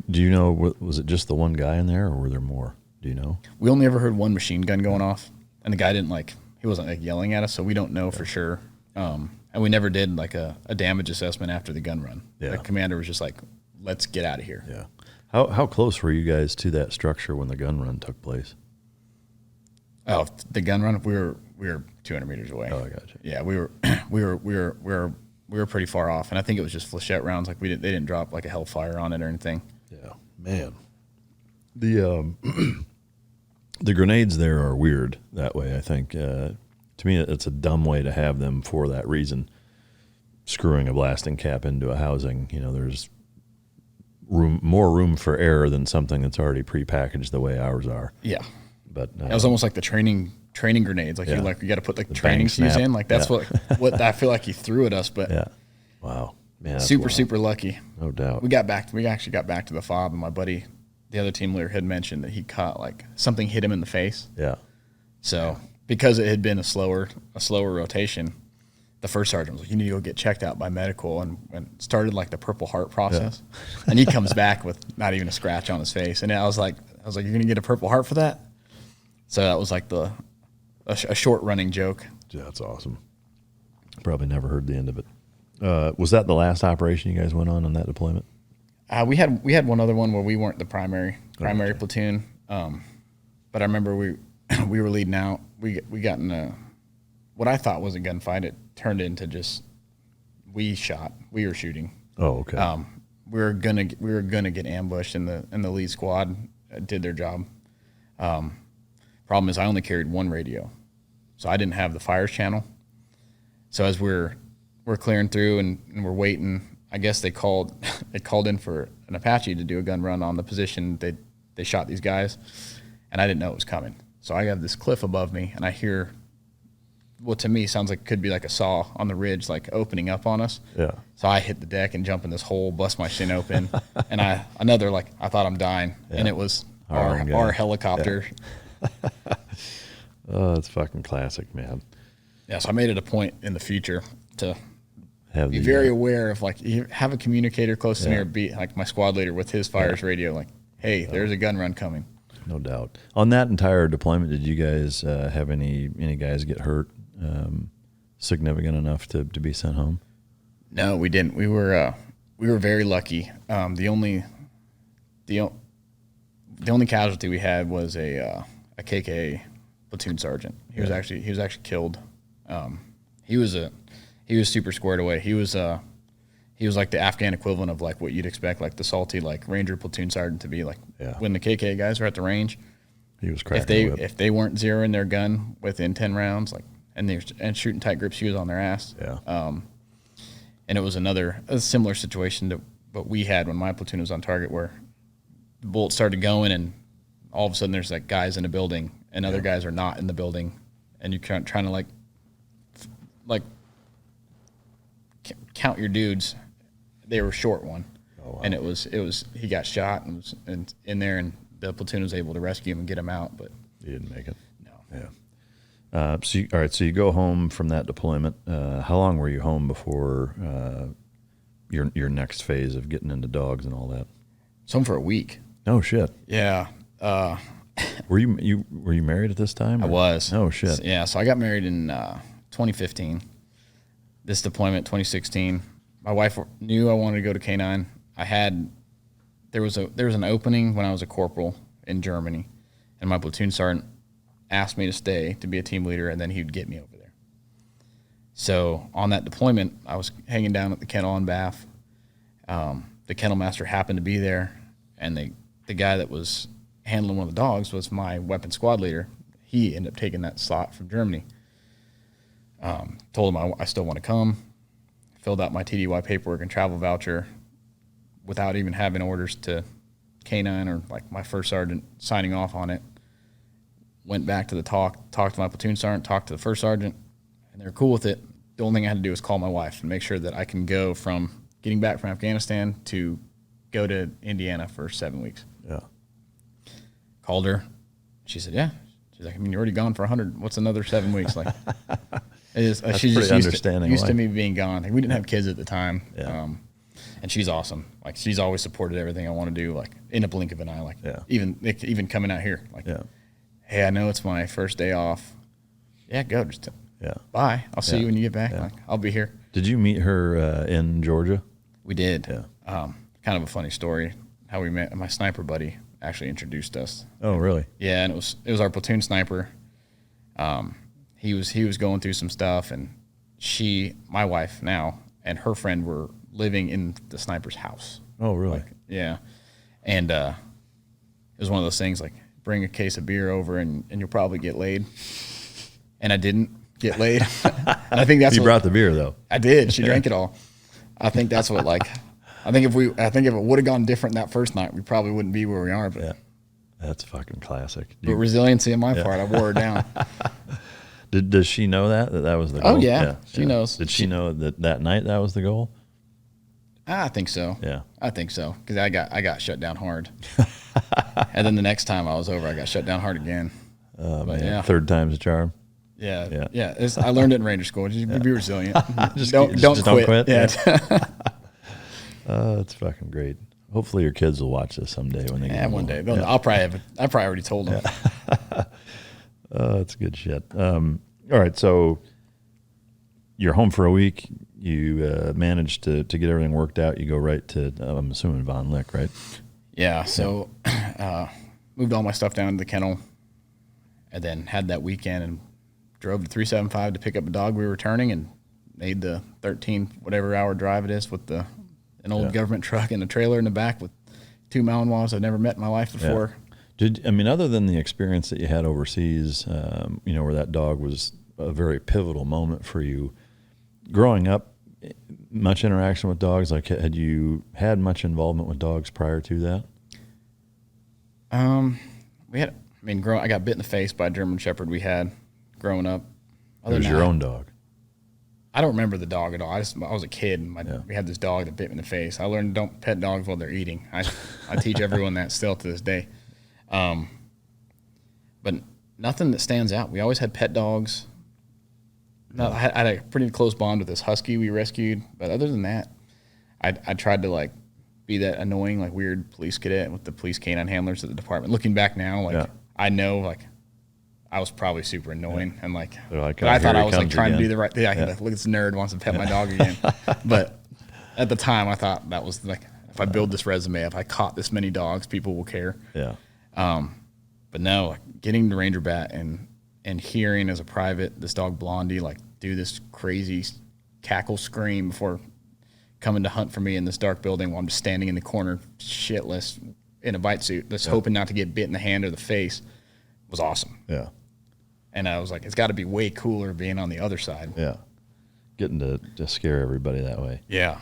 Do you know, was it just the one guy in there, or were there more? Do you know?
We only ever heard one machine gun going off, and the guy didn't he wasn't like yelling at us, so we don't know for sure. And we never did like a damage assessment after the gun run.
Yeah.
The commander was just like, let's get out of here.
Yeah. How close were you guys to that structure when the gun run took place?
Oh, the gun run, we were 200 meters away.
Oh, I got you.
Yeah, we were pretty far off, and I think it was just flechette rounds. Like they didn't drop like a Hellfire on it or anything.
Yeah, man. The the grenades there are weird that way. I think to me it's a dumb way to have them for that reason. Screwing a blasting cap into a housing, there's more room for error than something that's already prepackaged the way ours are.
Yeah,
but
it was almost like the training grenades. Like you got to put the training fuse in. Like that's what I feel like he threw at us. But
wow, man,
super lucky.
No doubt.
We actually got back to the fob, and my buddy, the other team leader, had mentioned that he caught like something hit him in the face.
Yeah.
So because it had been a slower rotation, the first sergeant was like, "You need to go get checked out by medical," and started like the Purple Heart process. Yeah. And he comes back with not even a scratch on his face, and I was like, "You're gonna get a Purple Heart for that?" So that was like a short running joke.
Yeah, that's awesome. Probably never heard the end of it. Was that the last operation you guys went on that deployment?
We had one other one where we weren't the primary platoon, but I remember we were leading out. We got in what I thought was a gunfight. It turned into just we were shooting.
Oh, okay.
We were gonna get ambushed, and the lead squad did their job. Problem is, I only carried one radio, so I didn't have the fires channel. So as we're clearing through and we're waiting, I guess they called in for an Apache to do a gun run on the position they shot these guys, and I didn't know it was coming. So I have this cliff above me, and I hear what to me sounds like could be like a saw on the ridge, like opening up on us.
Yeah.
So I hit the deck and jump in this hole, bust my shin open, and I thought I'm dying, and it was our helicopter.
Yeah. Oh, it's fucking classic, man.
Yeah, so I made it a point in the future to
Be
very aware of, like, you have a communicator close to me, or be like my squad leader with his fires radio, like, hey, there's a gun run coming.
No doubt. On that entire deployment, did you guys have any guys get hurt significant enough to be sent home?
No, we didn't. We were very lucky. The only casualty we had was a KKA platoon sergeant. He was actually killed. He was super squared away. He was like the Afghan equivalent of like what you'd expect, like the salty like Ranger platoon sergeant to be like.
Yeah.
When the KKA guys were at the range.
He was cracking.
If they weren't zeroing their gun within 10 rounds, like and shooting tight grips, he was on their ass.
Yeah.
And it was a similar situation to what we had when my platoon was on target, where the bullets started going, and all of a sudden there's like guys in a building, and other guys are not in the building, and you're trying to like count your dudes. They were short one, and it was he got shot and was in there, and the platoon was able to rescue him and get him out, but
he didn't make it.
No.
Yeah. So you go home from that deployment. How long were you home before your next phase of getting into dogs and all that?
So for a week.
Oh shit.
Yeah.
Were you married at this time?
I was.
Oh shit.
Yeah. So I got married in 2015. This deployment 2016. My wife knew I wanted to go to K9. There was an opening when I was a corporal in Germany, and my platoon sergeant asked me to stay to be a team leader, and then he'd get me over there. So on that deployment, I was hanging down at the kennel in Bath. The kennel master happened to be there, and the guy that was handling one of the dogs was my weapons squad leader. He ended up taking that slot from Germany. Told him I still want to come. Filled out my TDY paperwork and travel voucher without even having orders to K9 or like my first sergeant signing off on it. Went back to talked to my platoon sergeant, talked to the first sergeant, and they were cool with it. The only thing I had to do was call my wife and make sure that I can go from getting back from Afghanistan to go to Indiana for 7 weeks.
Yeah.
Called her. She said, yeah. She's like, I mean, you're already gone for 100. What's another 7 weeks? Like, it is. She's just used to me being gone. Like, we didn't have kids at the time.
Yeah.
And she's awesome. Like, she's always supported everything I want to do, like, in a blink of an eye. Like, even coming out here. Like, hey, I know it's my first day off. Yeah, go. Just bye. I'll see you when you get back. Like, I'll be here.
Did you meet her in Georgia?
We did.
Yeah.
Kind of a funny story how we met. My sniper buddy actually introduced us.
Oh, really?
Yeah, and it was our platoon sniper. He was going through some stuff, and my wife now, and her friend were living in the sniper's house.
Oh, really?
Like, yeah. And it was one of those things like, bring a case of beer over and you'll probably get laid. And I didn't get laid. And I think that's
you brought the beer though.
I did. She drank it all. I think that's what I think if it would have gone different that first night, we probably wouldn't be where we are. But
that's fucking classic.
But resiliency on my part, I wore her down.
Does she know that was the goal?
Oh yeah, she knows.
Did she know that night that was the goal?
I think so.
Yeah,
I think so because I got shut down hard. And then the next time I was over, I got shut down hard again.
But yeah, third time's a charm.
Yeah. I learned it in Ranger School. Just be resilient.
just
don't quit.
Yeah. That's fucking great. Hopefully your kids will watch this someday when they get
one day.
Yeah.
I probably already told them.
Yeah. That's good shit. All right, so you're home for a week. You managed to get everything worked out. You go right to, I'm assuming, Von Lick, right?
Yeah, so moved all my stuff down to the kennel and then had that weekend and drove to 375 to pick up a dog we were returning and made the 13-whatever-hour drive it is with an old government truck and a trailer in the back with 2 Malinois I've never met in my life before.
Yeah. Other than the experience that you had overseas, where that dog was a very pivotal moment for you, growing up, much interaction with dogs? Like, had you had much involvement with dogs prior to that?
I got bit in the face by a German Shepherd we had growing up.
It was your own dog.
I don't remember the dog at all. I was a kid, and we had this dog that bit me in the face. I learned don't pet dogs while they're eating. I teach everyone that still to this day. But nothing that stands out. We always had pet dogs. No, I had a pretty close bond with this husky we rescued. But other than that, I tried to be that annoying weird police cadet with the police canine handlers at the department. Looking back now, I know I was probably super annoying and but I thought I was trying to do the right thing. Look at this nerd wants to pet my dog again. But at the time, I thought that was if I build this resume, if I caught this many dogs, people will care.
Yeah.
But no, getting the Ranger bat and hearing as a private this dog Blondie do this crazy cackle scream before coming to hunt for me in this dark building while I'm just standing in the corner shitless in a bite suit, just hoping not to get bit in the hand or the face, was awesome.
Yeah.
And I was like, it's got to be way cooler being on the other side.
Yeah. Getting to scare everybody that way.
Yeah.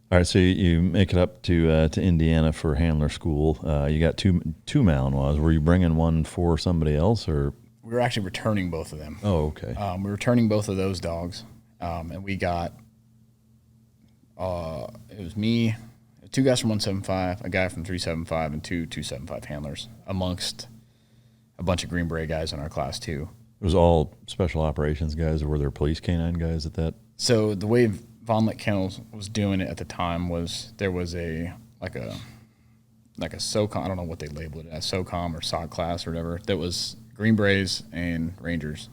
All right, so you make it up to Indiana for handler school. You got two Malinois. Were you bringing one for somebody else, or?
We were actually returning both of them.
Oh, okay.
We were returning both of those dogs, and we got it was me, 2 guys from 175, a guy from 375, and 2 275 handlers amongst a bunch of Green Beret guys in our class too.
It was all special operations guys, or were there police canine guys at that?
So the way Von Lick Kennels was doing it at the time was there was a SOCOM, I don't know what they labeled it as, SOCOM or SOC class or whatever, that was Green Berets and Rangers.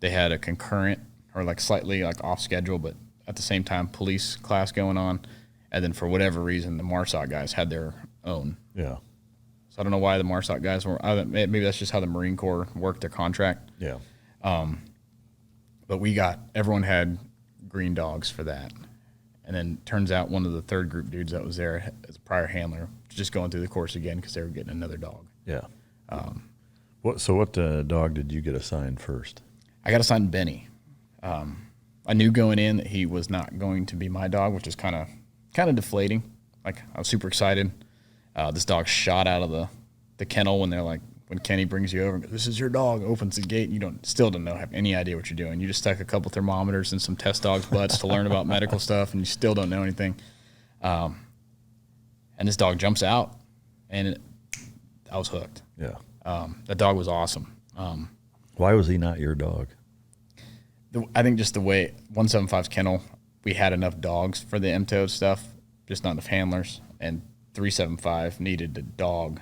They had a concurrent or slightly off schedule, but at the same time police class going on. And then for whatever reason, the MARSOC guys had their own.
Yeah.
So I don't know why the MARSOC guys were, maybe that's just how the Marine Corps worked their contract.
Yeah.
But everyone had green dogs for that. And then turns out one of the third group dudes that was there as a prior handler was just going through the course again because they were getting another dog.
Yeah. What dog did you get assigned first?
I got assigned Benny. I knew going in that he was not going to be my dog, which is kind of deflating. I was super excited. This dog shot out of the kennel when when Kenny brings you over and goes, "This is your dog," opens the gate, and you still don't have any idea what you're doing. You just stuck a couple thermometers in some test dogs' butts to learn about medical stuff, and you still don't know anything. And this dog jumps out, and was hooked.
Yeah.
That dog was awesome.
Why was he not your dog?
I think just the way 175's kennel, we had enough dogs for the MTO stuff, just not enough handlers. And 375 needed a dog,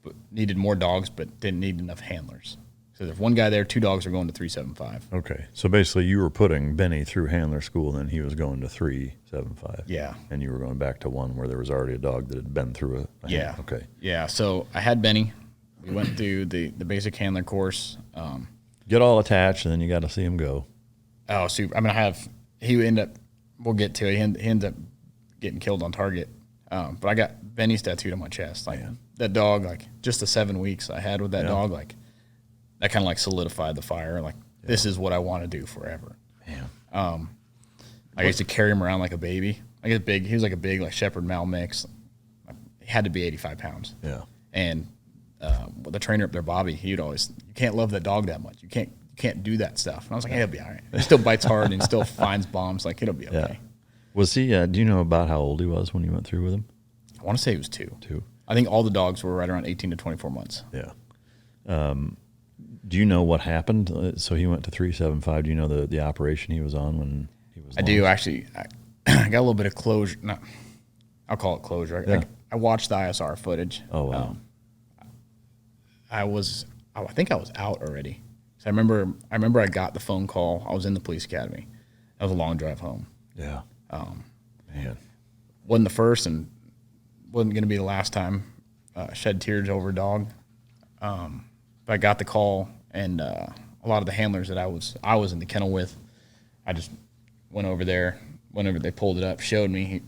but needed more dogs, but didn't need enough handlers. So if one guy there, 2 dogs are going to 375.
Okay. So basically you were putting Benny through handler school, then he was going to 375.
Yeah.
And you were going back to one where there was already a dog that had been through a
Yeah.
handler. Okay.
Yeah. So I had Benny. We went through the basic handler course.
Get all attached, and then you got to see him go.
Oh, super. I mean, he ended up, we'll get to it. He ends up getting killed on target. But I got Benny's tattooed on my chest. Like that dog, like just the 7 weeks I had with that dog, like that kind of like solidified the fire. Like this is what I want to do forever.
Man.
I used to carry him around like a baby. Like he was like a big like shepherd mal mix. He had to be 85 pounds.
Yeah.
And the trainer up there, Bobby, he'd always, you can't love that dog that much. You can't do that stuff. And I was like, hey, it'll be all right. He still bites hard and still finds bombs. Like it'll be okay.
Yeah. Was he? Do you know about how old he was when you went through with him?
I want to say he was 2.
2.
I think all the dogs were right around 18 to 24 months.
Yeah. Do you know what happened? So he went to 375. Do you know the operation he was on when he was?
I do actually. I got a little bit of closure. No, I'll call it closure.
Yeah.
I watched the ISR footage.
Oh wow.
I think I was out already. So I remember I got the phone call. I was in the police academy. That was a long drive home.
Yeah. Man.
Wasn't the first and wasn't going to be the last time shed tears over a dog. But I got the call, and a lot of the handlers that I was in the kennel with, I just went over there. Whenever they pulled it up, showed me, he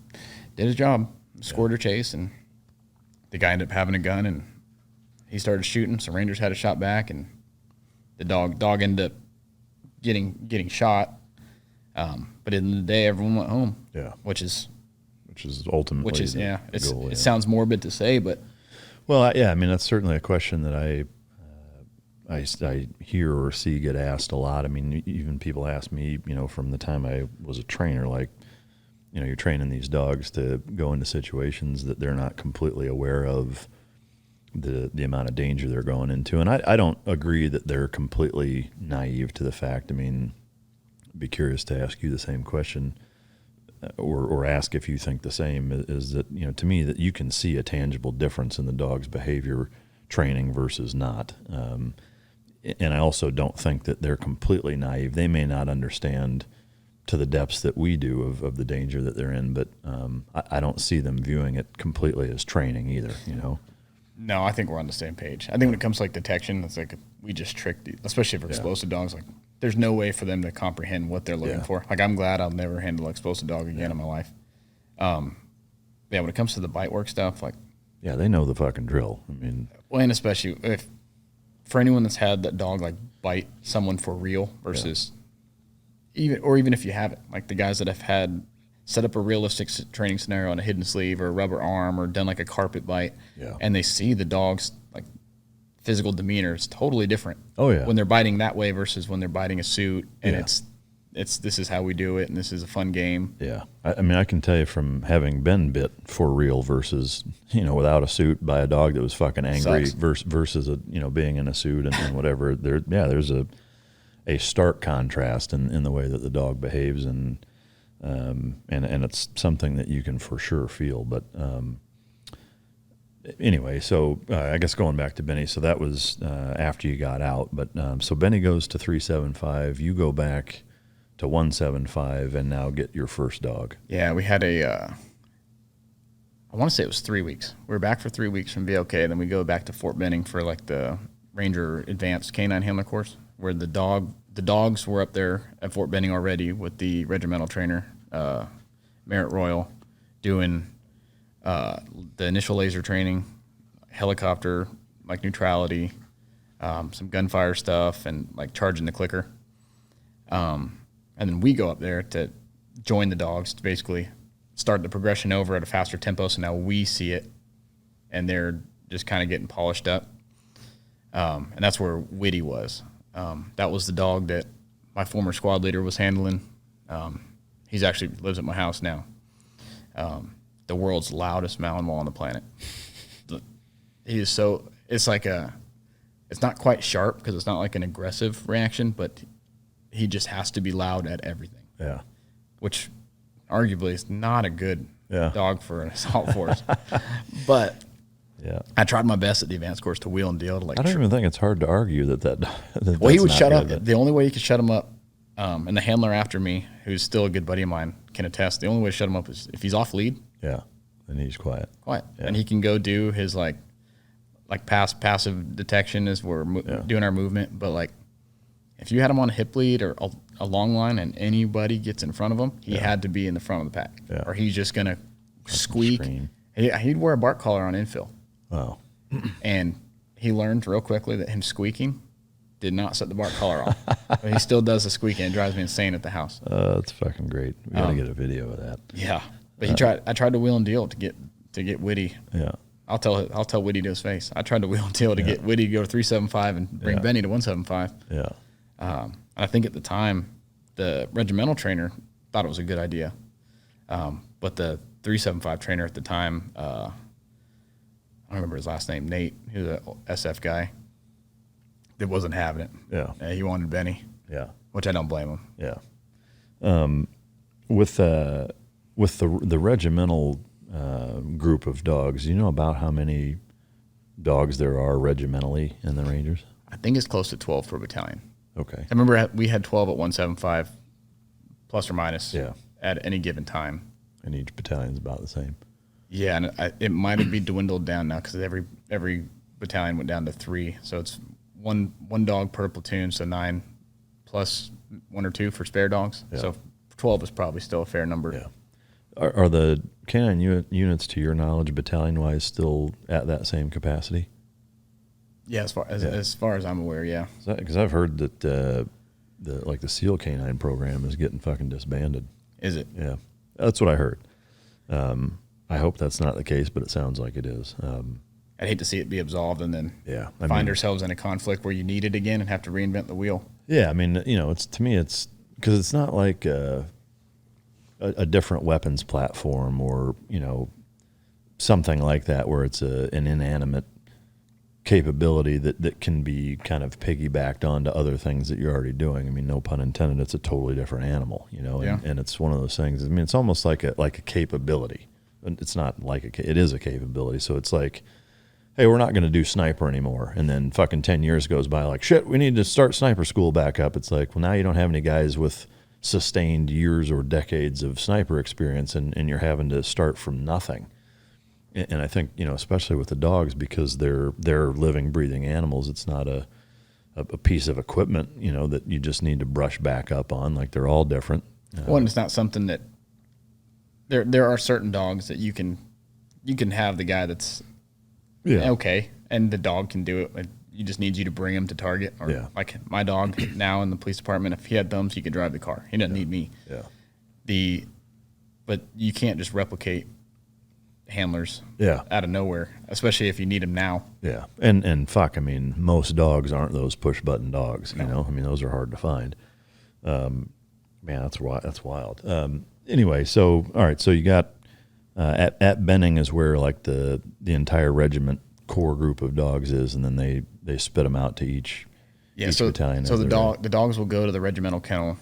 did his job, scored a chase, and the guy ended up having a gun, and he started shooting. So Rangers had a shot back, and the dog ended up getting shot. But in the day, everyone went home.
Yeah.
Which is
ultimately
the
goal,
it sounds morbid to say, but
well, yeah, I mean that's certainly a question that I hear or see get asked a lot. I mean, even people ask me, from the time I was a trainer, like, you're training these dogs to go into situations that they're not completely aware of the amount of danger they're going into. And I don't agree that they're completely naive to the fact. I mean, I'd be curious to ask you the same question or ask if you think the same, is that, to me, that you can see a tangible difference in the dog's behavior training versus not. And I also don't think that they're completely naive. They may not understand to the depths that we do of the danger that they're in, but I don't see them viewing it completely as training either,
No, I think we're on the same page. I think when it comes to like detection, it's like we just tricked, especially for explosive dogs. Like, there's no way for them to comprehend what they're looking for. Like, I'm glad I'll never handle an explosive dog again in my life. When it comes to the bite work stuff, like,
yeah, they know the fucking drill. I mean,
well, and especially for anyone that's had that dog like bite someone for real versus even if you haven't, like the guys that have had set up a realistic training scenario on a hidden sleeve or a rubber arm or done like a carpet bite, and they see the dog's like physical demeanor is totally different.
Oh yeah,
when they're biting that way versus when they're biting a suit, and it's this is how we do it, and this is a fun game. Yeah,
I mean, I can tell you from having been bit for real versus without a suit by a dog that was fucking angry versus being in a suit and whatever. There's a stark contrast in the way that the dog behaves, and it's something that you can for sure feel. But anyway, so I guess going back to Benny, so that was after you got out. But so Benny goes to 375. You go back to 175 and now get your first dog.
Yeah, we had I want to say it was 3 weeks. We were back for 3 weeks from BOK, then we go back to Fort Benning for like the Ranger Advanced Canine Handler course, where the dogs were up there at Fort Benning already with the regimental trainer, Merritt Royal, doing the initial laser training, helicopter, like neutrality, some gunfire stuff, and like charging the clicker. And then we go up there to join the dogs to basically start the progression over at a faster tempo. So now we see it, and they're just kind of getting polished up. And that's where Witty was. That was the dog that my former squad leader was handling. He's actually lives at my house now. The world's loudest Malinois on the planet. He is so it's like it's not quite sharp because it's not like an aggressive reaction, but he just has to be loud at everything.
Yeah.
Which arguably is not a good dog for an assault force. But
yeah,
I tried my best at the advanced course to wheel and deal to like.
I don't even think it's hard to argue that
well, he would shut up. The only way you could shut him up, and the handler after me, who's still a good buddy of mine, can attest. The only way to shut him up is if he's off lead.
Yeah, then he's quiet.
Yeah. And he can go do his like passive detection as we're doing our movement. But like, if you had him on a hip lead or a long line, and anybody gets in front of him, he had to be in the front of the pack, or he's just gonna squeak. He'd wear a bark collar on infill.
Wow.
And he learned real quickly that him squeaking did not set the bark collar off. But he still does the squeaking. It drives me insane at the house.
That's fucking great. We gotta get a video of that.
Yeah. But I tried to wheel and deal to get Witty.
Yeah.
I'll tell Witty to his face. I tried to wheel and deal to get Witty to go to 375 and bring Benny to 175.
Yeah.
And I think at the time the regimental trainer thought it was a good idea. But the 375 trainer at the time, I don't remember his last name, Nate. He was a SF guy that wasn't having it.
Yeah.
He wanted Benny.
Yeah.
Which I don't blame him.
Yeah. With the regimental group of dogs, do you know about how many dogs there are regimentally in the Rangers?
I think it's close to 12 per battalion.
Okay.
I remember we had 12 at 175, plus or minus,
Yeah.
at any given time.
And each battalion's about the same.
Yeah, and it might be dwindled down now because every battalion went down to 3. So it's one dog per platoon, so 9 plus 1 or 2 for spare dogs.
Yeah.
So 12 is probably still a fair number.
Yeah. Are the canine units, to your knowledge, battalion-wise, still at that same capacity?
Yeah, as far as I'm aware, yeah.
Because I've heard that the SEAL canine program is getting fucking disbanded.
Is it?
Yeah, that's what I heard. I hope that's not the case, but it sounds like it is.
I'd hate to see it be absolved and then
I
find
mean,
ourselves in a conflict where you need it again and have to reinvent the wheel.
Yeah, I mean, it's to me, it's because it's not like a different weapons platform or something like that where it's an inanimate capability that can be kind of piggybacked onto other things that you're already doing. I mean, no pun intended. It's a totally different animal, and it's one of those things. I mean, it's almost like a capability. It's not like it is a capability. So it's like, hey, we're not going to do sniper anymore. And then fucking 10 years goes by like, shit, we need to start sniper school back up. It's like, well, now you don't have any guys with sustained years or decades of sniper experience and you're having to start from nothing. And I think, especially with the dogs, because they're living, breathing animals, it's not a piece of equipment, that you just need to brush back up on. Like, they're all different.
One, it's not something that there are certain dogs that you can have the guy that's okay, and the dog can do it. He just needs you to bring him to target. Or like my dog now in the police department, if he had thumbs, he could drive the car. He doesn't need me. Yeah. But you can't just replicate handlers out of nowhere, especially if you need them now.
Yeah. And fuck, I mean, most dogs aren't those push button dogs, I mean, those are hard to find. Man, that's wild. Anyway, so all right, so you got at Benning is where like the entire regiment core group of dogs is, and then they spit them out to each battalion.
So the dogs will go to the regimental kennel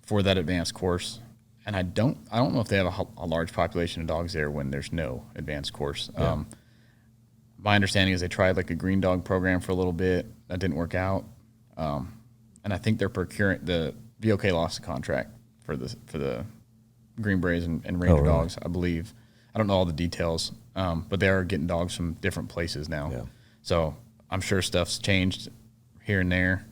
for that advanced course. And I don't know if they have a large population of dogs there when there's no advanced course. Yeah. My understanding is they tried like a green dog program for a little bit. That didn't work out. And I think they're procuring, the VOK lost the contract for the Green Berets and Ranger dogs, I believe. I don't know all the details, but they are getting dogs from different places now. Yeah. So I'm sure stuff's changed here and there.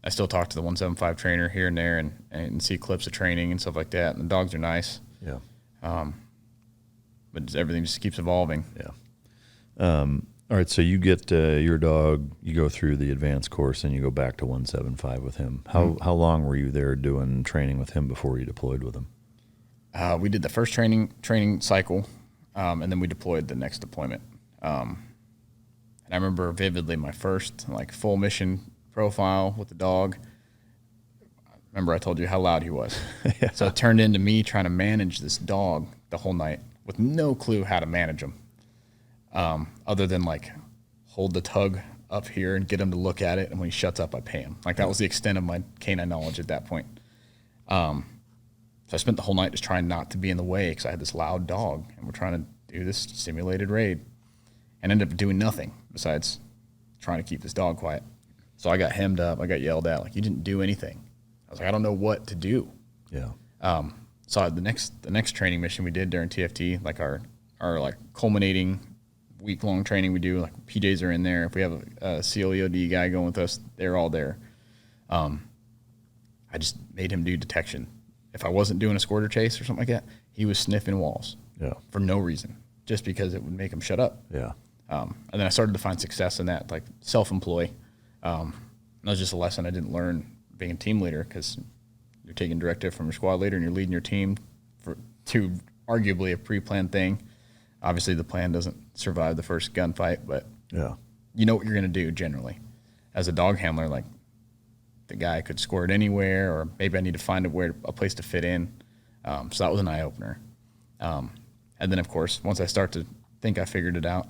I still talk to the 175 trainer here and there and see clips of training and stuff like that. And the dogs are nice. Yeah. But everything just keeps evolving.
Yeah. All right. So you get your dog, you go through the advanced course and you go back to 175 with him. How long were you there doing training with him before you deployed with him?
We did the first training cycle, and then we deployed the next deployment. And I remember vividly my first like full mission profile with the dog. Remember I told you how loud he was. Yeah. So it turned into me trying to manage this dog the whole night with no clue how to manage him. other than like hold the tug up here and get him to look at it. And when he shuts up, I pay him. Like that was the extent of my canine knowledge at that point. So I spent the whole night just trying not to be in the way because I had this loud dog and we're trying to do this simulated raid and ended up doing nothing besides trying to keep this dog quiet. So I got hemmed up. I got yelled at. Like, you didn't do anything. I was like, I don't know what to do.
Yeah.
So the next training mission we did during TFT, like our like culminating week-long training we do, like PJs are in there. If we have a CLEOD guy going with us, they're all there. I just made him do detection. If I wasn't doing a squirter chase or something like that, he was sniffing walls for no reason, just because it would make him shut up.
Yeah.
And then I started to find success in that, like self-employ. That was just a lesson I didn't learn being a team leader, because you're taking directive from your squad leader and you're leading your team to arguably a pre-planned thing. Obviously, the plan doesn't survive the first gunfight, but you know what you're going to do generally. As a dog handler, like the guy could squirt anywhere, or maybe I need to find a place to fit in. So that was an eye-opener. And then, of course, once I start to think I figured it out,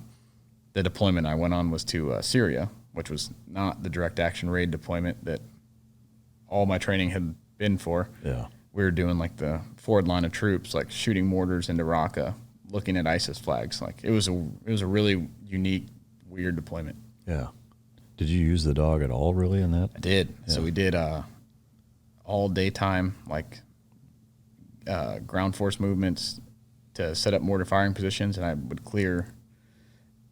the deployment I went on was to Syria, which was not the direct action raid deployment that all my training had been for.
Yeah.
We were doing like the forward line of troops, like shooting mortars into Raqqa, looking at ISIS flags. Like it was a really unique, weird deployment.
Yeah. Did you use the dog at all, really, in that?
I did.
Yeah.
So we did all daytime, like ground force movements to set up mortar firing positions, and I would clear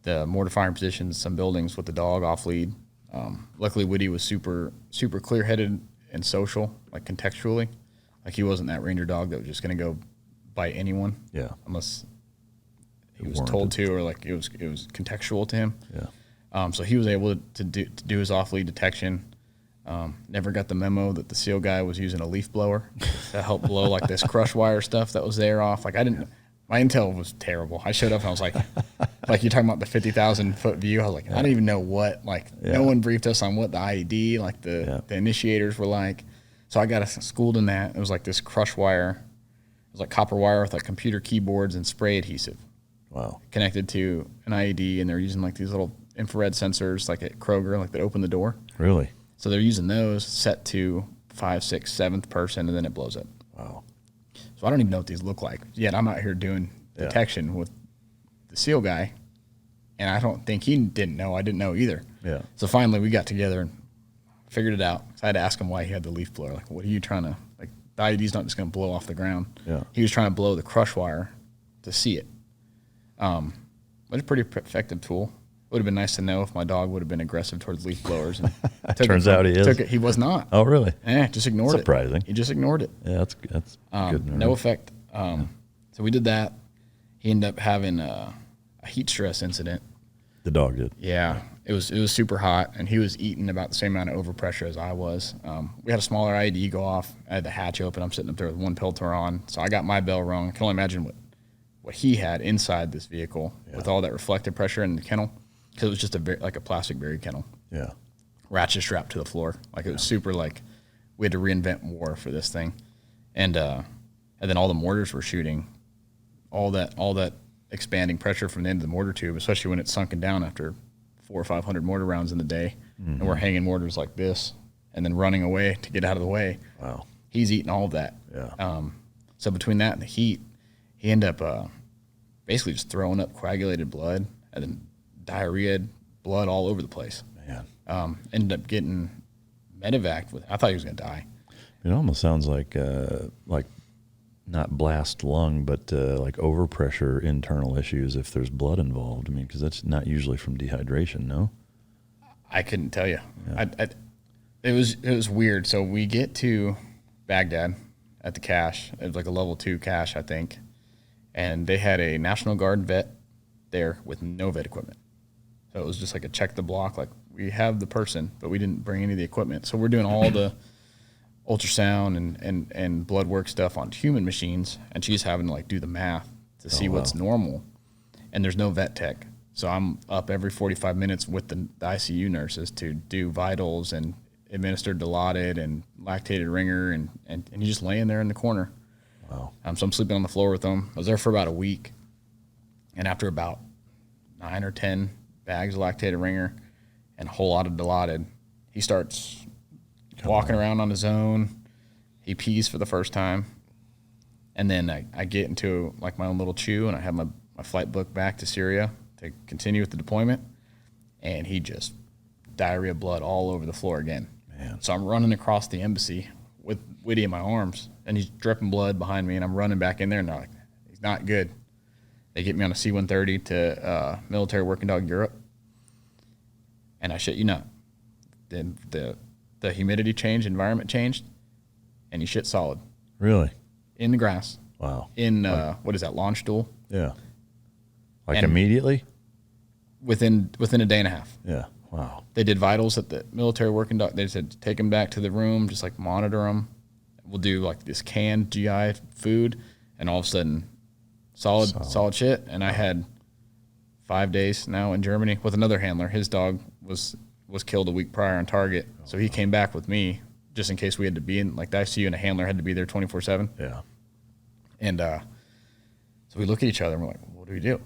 the mortar firing positions, some buildings with the dog off lead. Luckily, Witty was super clear-headed and social, like contextually. Like he wasn't that ranger dog that was just going to go bite anyone.
Yeah.
Unless he was told to, or like it was contextual to him.
Yeah.
So he was able to do his off-lead detection. Never got the memo that the SEAL guy was using a leaf blower to help blow like this crush wire stuff that was there off. Like my intel was terrible. I showed up and I was like you're talking about the 50,000-foot view. I was like, I don't even know what, no one briefed us on what the IED, like the initiators were like. So I got us schooled in that. It was like this crush wire. It was like copper wire with like computer keyboards and spray adhesive.
Wow.
Connected to an IED, and they're using like these little infrared sensors like at Kroger, like that open the door.
Really?
So they're using those set to 5th, 6th, 7th person, and then it blows up.
Wow.
So I don't even know what these look like. Yet I'm out here doing detection with the SEAL guy, and I don't think he didn't know. I didn't know either.
Yeah.
So finally we got together and figured it out. So I had to ask him why he had the leaf blower. Like, what are you trying to, like, the IED's not just going to blow off the ground.
Yeah.
He was trying to blow the crush wire to see it. But it's a pretty effective tool. It would have been nice to know if my dog would have been aggressive towards leaf blowers. And
Turns out he is.
He was not.
Oh, really?
Just ignored it.
Surprising.
He just ignored it.
Yeah, that's good.
No effect. So we did that. He ended up having a heat stress incident.
The dog did.
Yeah. It was super hot, and he was eating about the same amount of overpressure as I was. We had a smaller IED go off. I had the hatch open. I'm sitting up there with one Peltor on. So I got my bell rung. I can only imagine what he had inside this vehicle with all that reflective pressure in the kennel, because it was just like a plastic buried kennel.
Yeah.
Ratchet strapped to the floor. Like it was super, like we had to reinvent war for this thing. And then all the mortars were shooting all that expanding pressure from the end of the mortar tube, especially when it's sunken down after 400 or 500 mortar rounds in the day. And we're hanging mortars like this and then running away to get out of the way.
Wow.
He's eating all of that.
Yeah.
So between that and the heat, he ended up basically just throwing up coagulated blood and then diarrhea, blood all over the place.
Man.
Ended up getting medevaced with. I thought he was going to die.
It almost sounds like not blast lung, but like overpressure internal issues if there's blood involved. I mean, because that's not usually from dehydration, no?
I couldn't tell you. Yeah. It was weird. So we get to Baghdad at the cache. It was like a level 2 cache, I think. And they had a National Guard vet there with no vet equipment. So it was just like a check the block. Like, we have the person, but we didn't bring any of the equipment. So we're doing all the ultrasound and blood work stuff on human machines, and she's having to like do the math to see what's normal. And there's no vet tech. So I'm up every 45 minutes with the ICU nurses to do vitals and administer Dilaudid and lactated ringer, and you're just laying there in the corner.
Wow.
So I'm sleeping on the floor with them. I was there for about a week. And after about 9 or 10 bags of lactated ringer and a whole lot of Dilaudid. He starts walking around on his own. He pees for the first time. And then I get into like my own little chew, and I have my flight book back to Syria to continue with the deployment. And he just diarrhea blood all over the floor again.
Man.
So I'm running across the embassy with Witty in my arms, and he's dripping blood behind me, and I'm running back in there, and they're like, he's not good. They get me on a C-130 to Military Working Dog Europe, and I shit you not, the humidity changed, environment changed, and he shit solid.
Really?
In the grass.
Wow.
In, what is that, launch stool?
Yeah. Like
And
immediately?
Within a day and a half.
Yeah. Wow.
They did vitals at the Military Working Dog. They said take him back to the room, just like monitor him. We'll do like this canned GI food, and all of a sudden, solid shit. And I had 5 days now in Germany with another handler. His dog was killed a week prior on target, so he came back with me just in case we had to be in like the ICU, and a handler had to be there 24/7.
Yeah.
And so we look at each other and we're like, what do we do?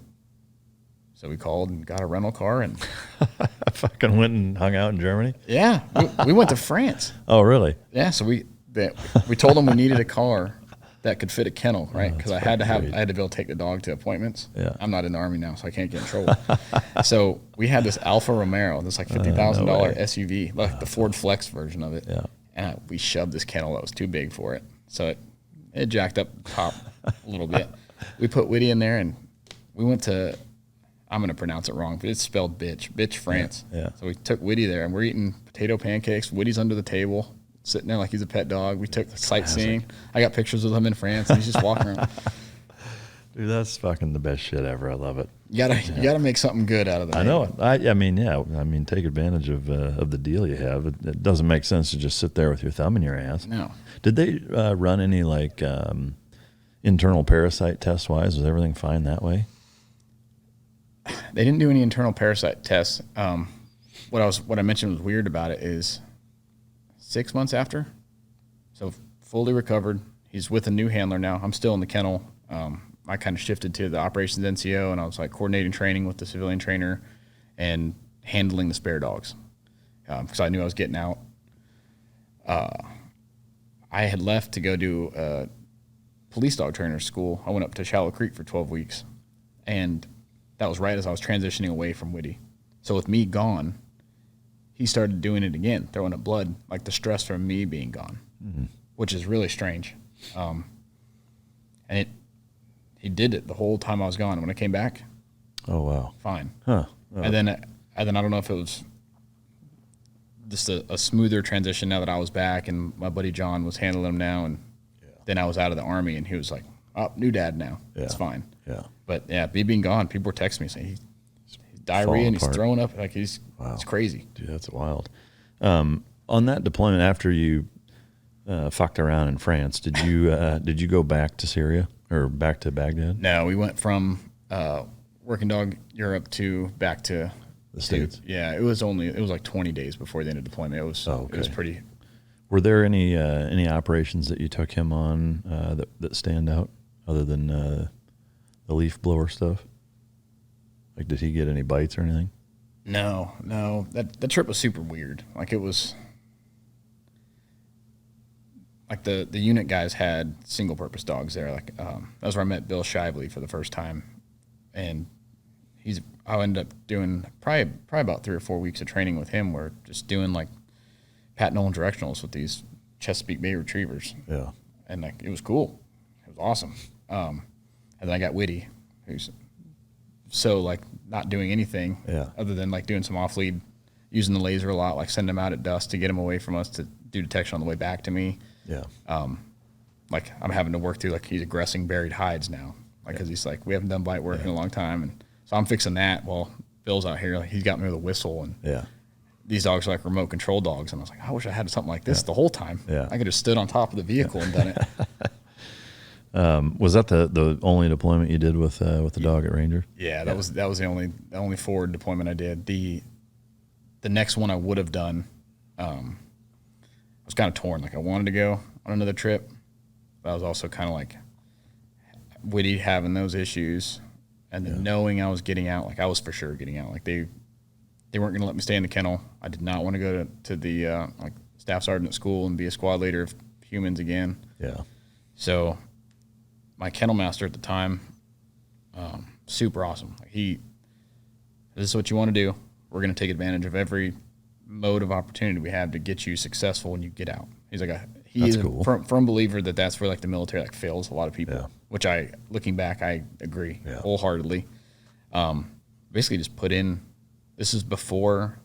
So we called and got a rental car, and
I fucking went and hung out in Germany.
yeah, we went to France.
Oh, really?
Yeah, so we told them we needed a car that could fit a kennel, right? Because I had to be able to take the dog to appointments.
Yeah.
I'm not in the Army now, so I can't get in trouble. So we had this Alfa Romero, this like $50,000
no way.
SUV, like the Ford Flex version of it.
Yeah.
And we shoved this kennel that was too big for it, so it jacked up the top a little bit. We put Witty in there, and we went to, I'm going to pronounce it wrong, but it's spelled bitch, France.
Yeah.
So we took Witty there, and we're eating potato pancakes. Witty's under the table, sitting there like he's a pet dog. We took sightseeing. I got pictures of him in France, and he's just walking around.
Dude, that's fucking the best shit ever. I love it.
You gotta make something good out of that.
I know it. I mean, yeah. I mean, take advantage of the deal you have. It doesn't make sense to just sit there with your thumb in your ass.
No.
Did they run any like internal parasite test wise? Was everything fine that way?
They didn't do any internal parasite tests. What I mentioned was weird about it is 6 months after, so fully recovered. He's with a new handler now. I'm still in the kennel. I kind of shifted to the operations NCO, and I was like coordinating training with the civilian trainer and handling the spare dogs because I knew I was getting out. I had left to go do police dog trainer school. I went up to Shallow Creek for 12 weeks, and that was right as I was transitioning away from Witty. So with me gone, he started doing it again, throwing up blood, like the stress from me being gone, which is really strange. And he did it the whole time I was gone. When I came back,
Oh wow.
fine.
Huh.
And then I don't know if it was just a smoother transition now that I was back and my buddy John was handling him now, and then I was out of the Army, and he was like, "Oh, new dad now. It's fine."
Yeah.
But yeah, me being gone, people were texting me saying he's diarrhea
falling
and he's
apart.
throwing up, like it's crazy.
Dude, that's wild. On that deployment, after you fucked around in France, did you go back to Syria or back to Baghdad?
No, we went from Working Dog Europe back to
The States?
Yeah, it was like 20 days before the end of deployment. It was
Oh, okay.
It was pretty.
Were there any operations that you took him on that stand out other than the leaf blower stuff? Like, did he get any bites or anything?
No. That trip was super weird. Like, it was like the unit guys had single purpose dogs there. Like that was where I met Bill Shively for the first time, and I ended up doing probably about 3 or 4 weeks of training with him. We're just doing like Pat Nolan directionals with these Chesapeake Bay retrievers.
Yeah.
And like it was cool. It was awesome. And then I got Witty, who's so like not doing anything other than like doing some off lead, using the laser a lot, like sending him out at dusk to get him away from us to do detection on the way back to me.
Yeah.
Like I'm having to work through like he's aggressing buried hides now, like because he's like we haven't done bite work in a long time, and so I'm fixing that while Bill's out here. Like he's got me with a whistle, and these dogs are like remote control dogs, and I was like, I wish I had something like this the whole time.
Yeah.
I could have stood on top of the vehicle and done it.
Was that the only deployment you did with the dog at Ranger?
Yeah, that was the only forward deployment I did. The next one I would have done, I was kind of torn. Like I wanted to go on another trip, but I was also kind of like Witty having those issues, And then knowing I was getting out, like I was for sure getting out. Like they weren't going to let me stay in the kennel. I did not want to go to the like staff sergeant at school and be a squad leader of humans again.
Yeah.
So my kennel master at the time, super awesome. Like this is what you want to do. We're going to take advantage of every mode of opportunity we have to get you successful when you get out. He's like, he's
cool.
a firm believer that's where like the military like fails a lot of people,
Yeah.
which looking back, I agree
Yeah.
wholeheartedly. Basically just put in, this is before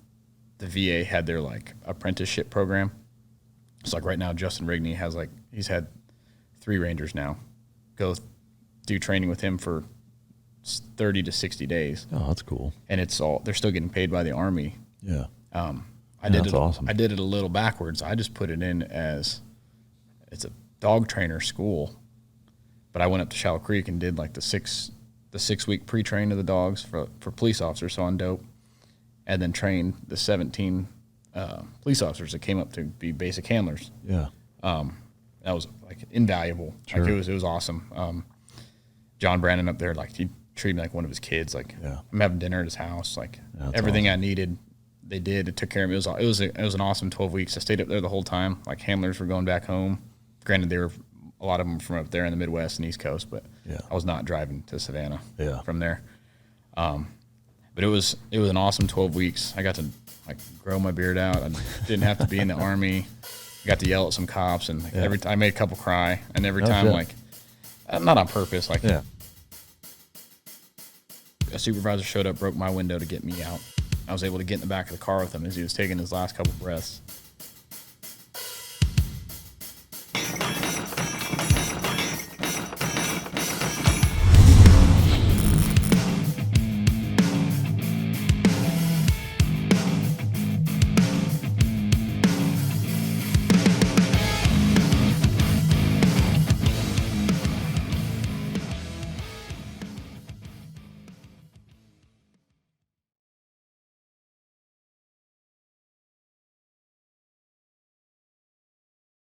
the VA had their like apprenticeship program. So like right now, Justin Rigney he's had 3 Rangers now go do training with him for 30 to 60 days.
Oh, that's cool.
And they're still getting paid by the Army.
Yeah.
That's
awesome.
I did it a little backwards. I just put it in as it's a dog trainer school, but I went up to Shallow Creek and did like the 6-week pre-train of the dogs for police officers, so on dope, and then trained the 17 police officers that came up to be basic handlers.
Yeah.
That was like invaluable.
Sure.
Like it was awesome. John Brandon up there, like he treated me like one of his kids. Like I'm having dinner at his house. Like everything I needed, they did. It took care of me. It was an awesome 12 weeks. I stayed up there the whole time. Like handlers were going back home. Granted, they were a lot of them from up there in the Midwest and East Coast, but I was not driving to Savannah from there. But it was an awesome 12 weeks. I got to like grow my beard out. I didn't have to be in the Army. I got to yell at some cops, and every time I made a couple cry, and every time like not on purpose, like a supervisor showed up, broke my window to get me out. I was able to get in the back of the car with him as he was taking his last couple breaths.